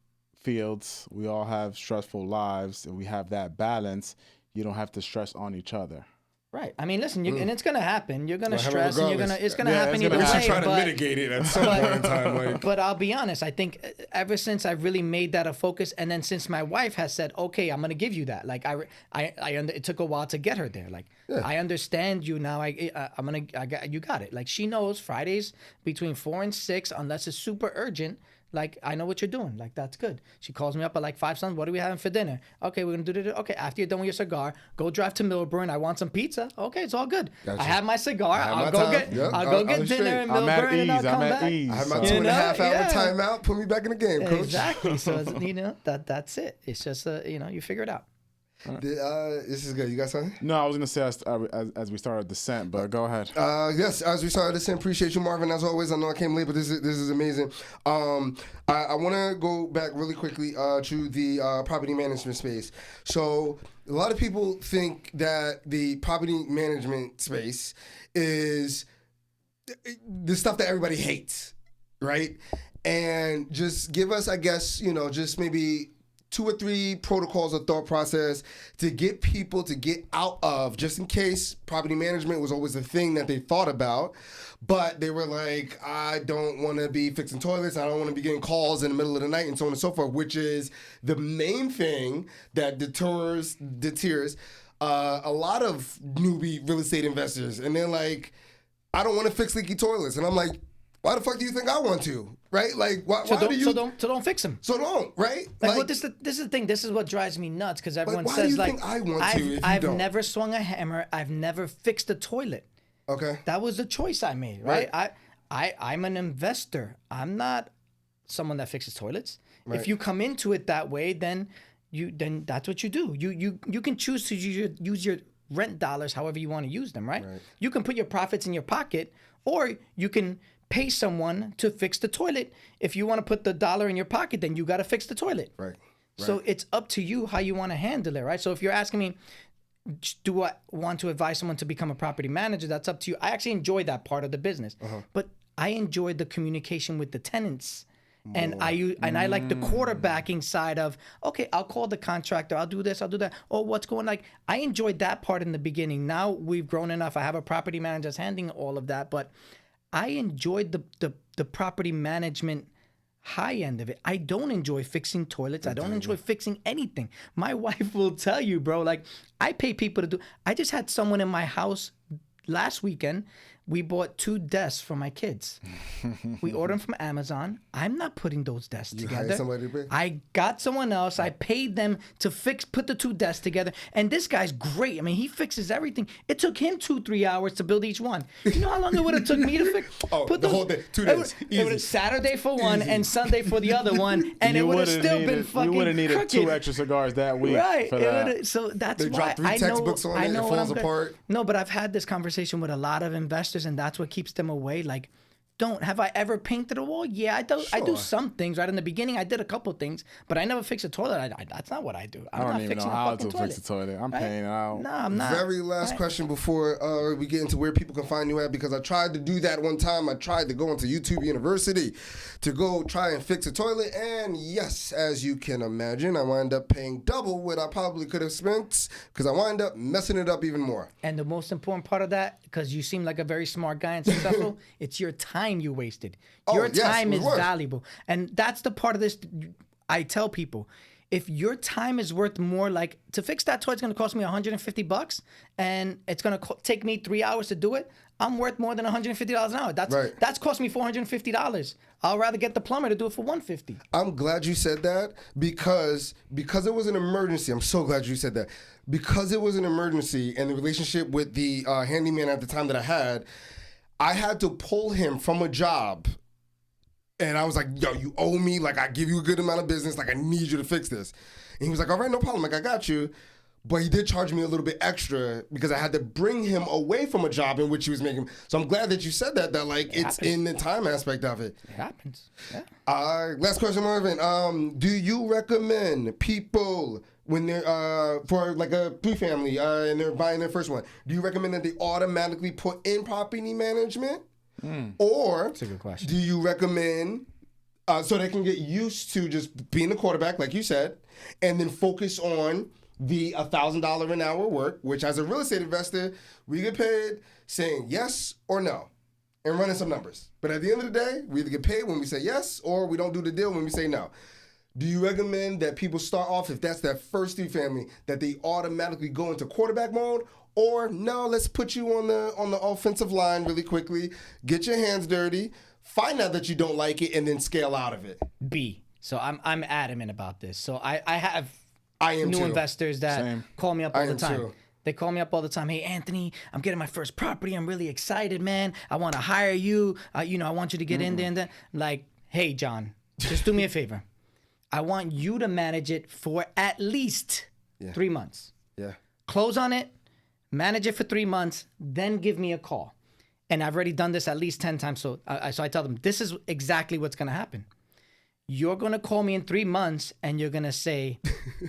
fields. We all have stressful lives, and we have that balance. You don't have to stress on each other. Right. I mean, listen, and it's gonna happen. You're gonna stress, and it's gonna happen either way. We should try to mitigate it at some point in time. But I'll be honest. I think ever since I really made that a focus, and then since my wife has said, "Okay, I'm gonna give you that," like it took a while to get her there. Like, I understand you now. You got it. Like, she knows Fridays between 4 and 6, unless it's super urgent. Like, I know what you're doing. Like, that's good. She calls me up at like 5, son, what are we having for dinner? Okay, we're going to do this. Okay, after you're done with your cigar, go drive to Milburn. I want some pizza. Okay, it's all good. Gotcha. I have my cigar. I'll go get dinner in Milburn, and I'll come back. I have my 2.5 hour timeout. Put me back in the game, coach. Exactly. So, that's it. It's just, you figure it out. This is good. You got something? No, I was gonna say as we started descent, but go ahead. Yes, as we started descent, appreciate you, Marvin. As always, I know I came late, but this is amazing. I want to go back really quickly to the property management space. So a lot of people think that the property management space is the stuff that everybody hates, right? And just give us, I guess, just maybe 2 or 3 protocols or thought process to get people to get out of, just in case property management was always a thing that they thought about, but they were like, I don't want to be fixing toilets, I don't want to be getting calls in the middle of the night, and so on and so forth, which is the main thing that deters a lot of newbie real estate investors. And they're like, I don't want to fix leaky toilets. And I'm like, why the fuck do you think I want to? Right? Like, why do you? So don't fix them. So don't, right? Well, this is the thing. This is what drives me nuts, because everyone why says, do you think I want to if you I've don't? never swung a hammer. I've never fixed a toilet. Okay. That was the choice I made, right? I'm an investor. I'm not someone that fixes toilets. Right. If you come into it that way, then that's what you do. You can choose to use your rent dollars however you want to use them, right? You can put your profits in your pocket, or you can pay someone to fix the toilet. If you want to put the dollar in your pocket, then you got to fix the toilet. Right. So it's up to you how you want to handle it, right? So if you're asking me, do I want to advise someone to become a property manager? That's up to you. I actually enjoy that part of the business, but I enjoy the communication with the tenants. And I like the quarterbacking side of, okay, I'll call the contractor, I'll do this, I'll do that. Oh, what's going on? Like, I enjoyed that part in the beginning. Now we've grown enough. I have a property manager that's handling all of that, but I enjoyed the property management high end of it. I don't enjoy fixing toilets. I don't enjoy fixing anything. My wife will tell you, bro, like, I pay people to do. I just had someone in my house last weekend. We bought 2 desks for my kids. We ordered them from Amazon. I'm not putting those desks together. Hired somebody to pay? I got someone else. I paid them to put the 2 desks together. And this guy's great. I mean, he fixes everything. It took him 2-3 hours to build each one. You know how long it would have took me to fix? The whole day, 2 days. It would have Saturday for one and Sunday for the other one, and it would have still been fucking. You would have needed crooked. 2 extra cigars that week. Right. For that. So that's they why drop 3 textbooks on it. It falls apart. No, but I've had this conversation with a lot of investors, and that's what keeps them away. Like, don't. Have I ever painted a wall? Yeah, I do. I do Sure. some things. Right in the beginning, I did a couple things, but I never fix a toilet. That's not what I do. I don't even know how to fix a toilet. I'm paying it out. No, I'm not. Very last question before we get into where people can find you at, because I tried to do that one time. I tried to go into YouTube University to go try and fix a toilet, and yes, as you can imagine, I wind up paying double what I probably could have spent because I wind up messing it up even more. And the most important part of that, because you seem like a very smart guy and successful, it's your time you wasted. Your yes, time it is was. valuable. And that's the part of this I tell people. If your time is worth more, like to fix that toilet's going to cost me $150 and it's going to take me 3 hours to do it, I'm worth more than $150 an hour. That's cost me $450. I'll rather get the plumber to do it for $150. I'm glad you said that because it was an emergency. I'm so glad you said that. Because it was an emergency and the relationship with the handyman at the time that I had to pull him from a job. And I was like, yo, you owe me. Like, I give you a good amount of business. Like, I need you to fix this. And he was like, all right, no problem. Like, I got you. But he did charge me a little bit extra because I had to bring him away from a job in which he was making. So I'm glad that you said that like, it's in the time aspect of it. It happens. Yeah. Last question, Marvin. Do you recommend people when they're for like a pre-family and they're buying their first one, do you recommend that they automatically put in property management? Or That's a good question. do you recommend so they can get used to just being the quarterback, like you said, and then focus on the $1,000 an hour work, which as a real estate investor, we get paid saying yes or no and running some numbers. But at the end of the day, we either get paid when we say yes or we don't do the deal when we say no. Do you recommend that people start off, if that's their first three family, that they automatically go into quarterback mode? Or no, let's put you on the offensive line really quickly, get your hands dirty, find out that you don't like it, and then scale out of it? B. So I'm adamant about this. So I have am new too. investors that call me up all the time. Too. They call me up all the time. Hey, Anthony, I'm getting my first property. I'm really excited, man. I want to hire you. I want you to get in there and then. Like, hey, John, just do me a favor. I want you to manage it for at least 3 months. Yeah. Close on it, manage it for 3 months, then give me a call. And I've already done this at least 10 times. So I tell them, this is exactly what's going to happen. You're going to call me in 3 months and you're going to say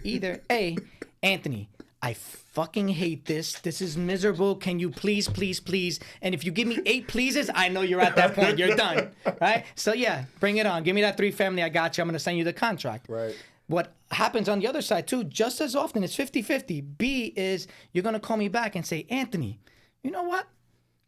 either, hey, Anthony, I fucking hate this. This is miserable. Can you please, please, please? And if you give me 8 pleases, I know you're at that point. You're done, right? So yeah, bring it on. Give me that 3 family. I got you. I'm going to send you the contract. Right. What happens on the other side too, just as often, it's 50-50. B is you're going to call me back and say, Anthony, you know what?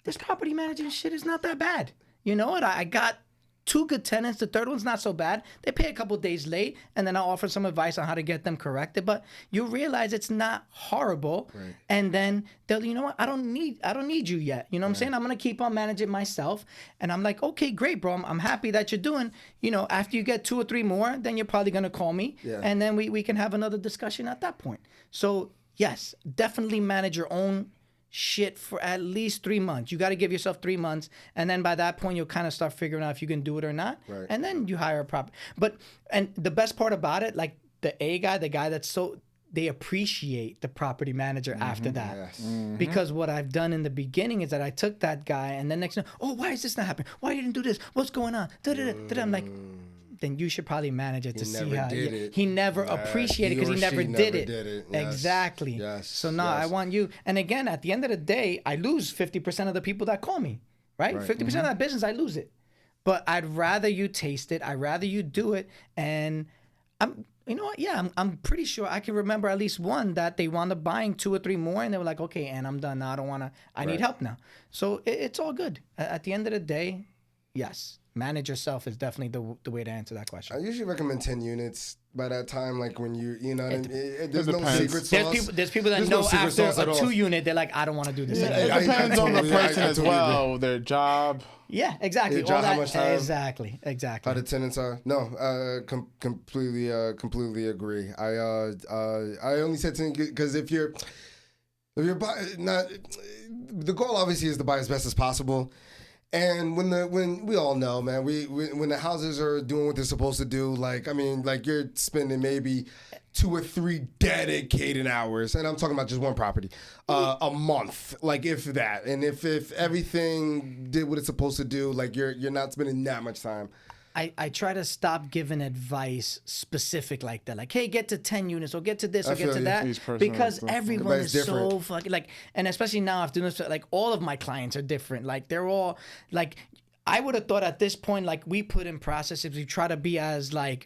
This property management shit is not that bad. You know what? I got 2 good tenants. The third one's not so bad. They pay a couple days late, and then I'll offer some advice on how to get them corrected. But you realize it's not horrible, right. And then they'll, you know what? I don't need you yet. You know what I'm saying? I'm gonna keep on managing myself, and I'm like, okay, great, bro. I'm happy that you're doing. You know, after you get 2 or 3 more, then you're probably gonna call me, and then we can have another discussion at that point. So yes, definitely manage your own shit for at least 3 months. You got to give yourself 3 months, and then by that point you'll kind of start figuring out if you can do it or not, right. And then you hire a prop. And the best part about it, like the guy that's they appreciate the property manager after that. Yes. Because what I've done in the beginning is that I took that guy and then next thing, oh, why is this not happening? Why you didn't do this? What's going on? I'm like, then you should probably manage it to see how he never appreciated it because he never did it. Yes. Exactly. Yes. So no, I want you. And again, at the end of the day, I lose 50% of the people that call me, right? 50% of that business, I lose it. But I'd rather you taste it. I'd rather you do it. And you know what? Yeah, I'm pretty sure I can remember at least one that they wound up buying 2 or 3 more, and they were like, okay, and I'm done now. I don't want to. I need help now. So it's all good. At the end of the day, yes. Manage yourself is definitely the way to answer that question. I usually recommend 10 units by that time, like when there's no secret sauce. There's people that know after a 2-unit, they're like, I don't want to do this. It depends on the person as well, their job. Yeah, exactly. Job, how much time. Exactly. How the tenants are. No, completely agree. I only said 10 because if you're the goal obviously is to buy as best as possible. And when we all know, man, when the houses are doing what they're supposed to do, like you're spending maybe 2 or 3 dedicated hours, and I'm talking about just one property, a month, like if that, and if everything did what it's supposed to do, like you're not spending that much time. I try to stop giving advice specific like that. Like, hey, get to 10 units or get to this or get to that. Because everyone is so fucking like, and especially now after this, like all of my clients are different. Like they're all like, I would have thought at this point, like we put in processes, we try to be as like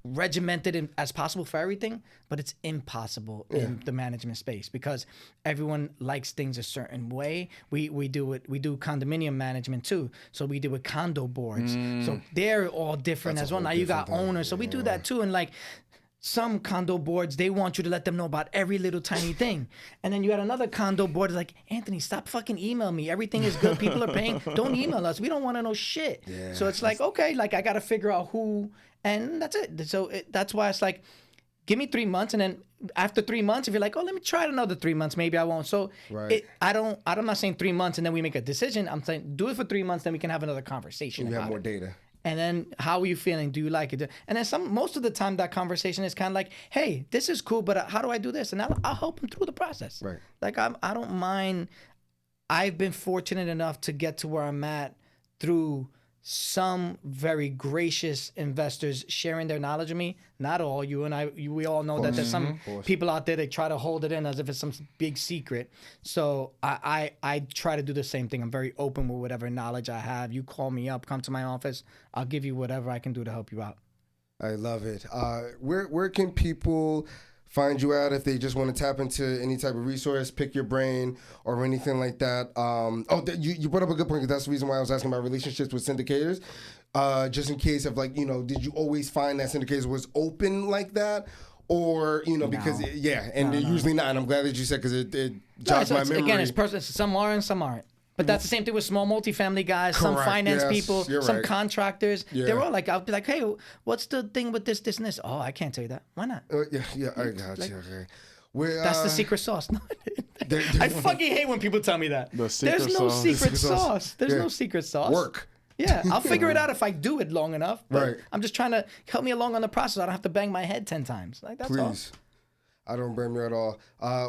regimented as possible for everything, but it's impossible in the management space because everyone likes things a certain way. We do condominium management too, so we do with condo boards. So they're all different as well. Now you got owners, so we do that too, and like. Some condo boards, they want you to let them know about every little tiny thing. And then you got another condo board like, Anthony, stop fucking email me. Everything is good. People are paying. Don't email us. We don't want to know shit. Yeah, so it's like, okay, like I got to figure out who, and that's it. So that's why it's like, give me 3 months. And then after 3 months, if you're like, oh, let me try it another 3 months, maybe I won't. So I'm not saying 3 months and then we make a decision. I'm saying do it for 3 months, then we can have another conversation. We have more data. And then, how are you feeling? Do you like it? And then most of the time, that conversation is kind of like, "Hey, this is cool, but how do I do this?" And I'll help them through the process. Right. Like I don't mind. I've been fortunate enough to get to where I'm at through some very gracious investors sharing their knowledge of me. Not all. You and I, we all know that there's some people out there that try to hold it in as if it's some big secret. So I try to do the same thing. I'm very open with whatever knowledge I have. You call me up, come to my office. I'll give you whatever I can do to help you out. I love it. Where can people find you at if they just want to tap into any type of resource, pick your brain, or anything like that? You brought up a good point, because that's the reason why I was asking about relationships with syndicators. Just in case of like, did you always find that syndicators was open like that? Or, because, they're usually not. And I'm glad that you said, because it jogs my memory. Again, it's personal. Some are and some aren't. But that's the same thing with small multifamily guys, some finance people, some contractors. Yeah. They're all like, I'll be like, hey, what's the thing with this, and this? Oh, I can't tell you that. Why not? I got you. Okay. That's the secret sauce. I fucking hate when people tell me that. There's no secret sauce. There's no secret sauce. Work. Yeah, I'll figure it out if I do it long enough. But right. I'm just trying to help me along on the process. I don't have to bang my head 10 times. Like, that's all. I don't blame you at all.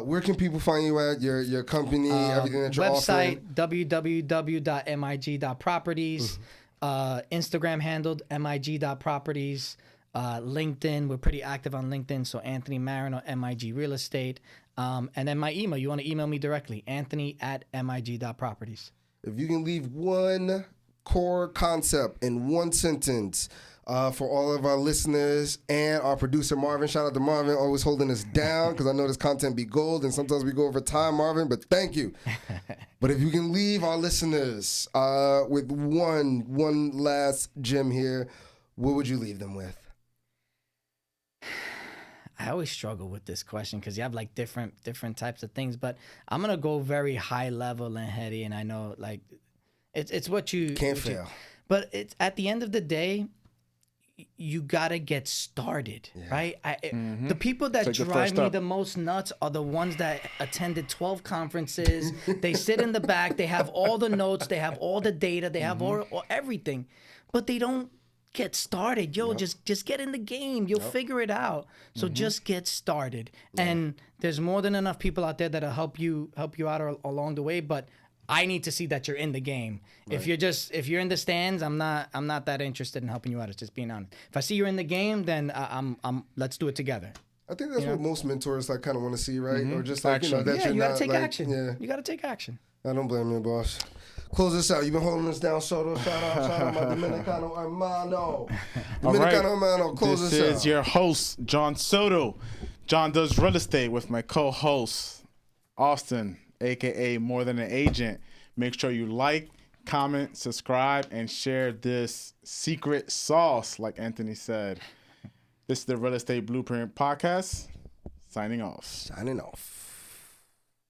Where can people find you at? Your company, everything that you're offering? Website, www.mig.properties. Instagram handled, mig.properties. LinkedIn, we're pretty active on LinkedIn. So Anthony Marin or MIG Real Estate. And then my email, you want to email me directly, anthony@mig.properties. If you can leave one core concept in one sentence for all of our listeners and our producer Marvin. Shout out to Marvin, always holding us down, because I know this content be gold and sometimes we go over time, Marvin, but thank you. But if you can leave our listeners with one last gem here, what would you leave them with? I always struggle with this question because you have like different types of things, but I'm gonna go very high level and heady, and I know like it's what you can't fail. But it's at the end of the day, you gotta get started, right? The people that drive me the most nuts are the ones that attended 12 conferences. They sit in the back, they have all the notes, they have all the data, they have all everything, but they don't get started. Just get in the game. You'll figure it out. So just get started. And there's more than enough people out there that'll help you out along the way, but I need to see that you're in the game. Right. If you're in the stands, I'm not that interested in helping you out. It's just being honest. If I see you're in the game, then I'm let's do it together. I think that's what most mentors like kind of want to see, right? Or just like action. that you gotta take like, action. Yeah, you gotta take action. I don't blame you, boss. Close this out. You've been holding us down, Soto. Shout out my Dominicano hermano. Hermano, close this out. This is your host, John Soto. John Does Real Estate, with my co-host, Austin, a.k.a. More Than an Agent. Make sure you like, comment, subscribe, and share this secret sauce, like Anthony said. This is the Real Estate Blueprint Podcast. Signing off.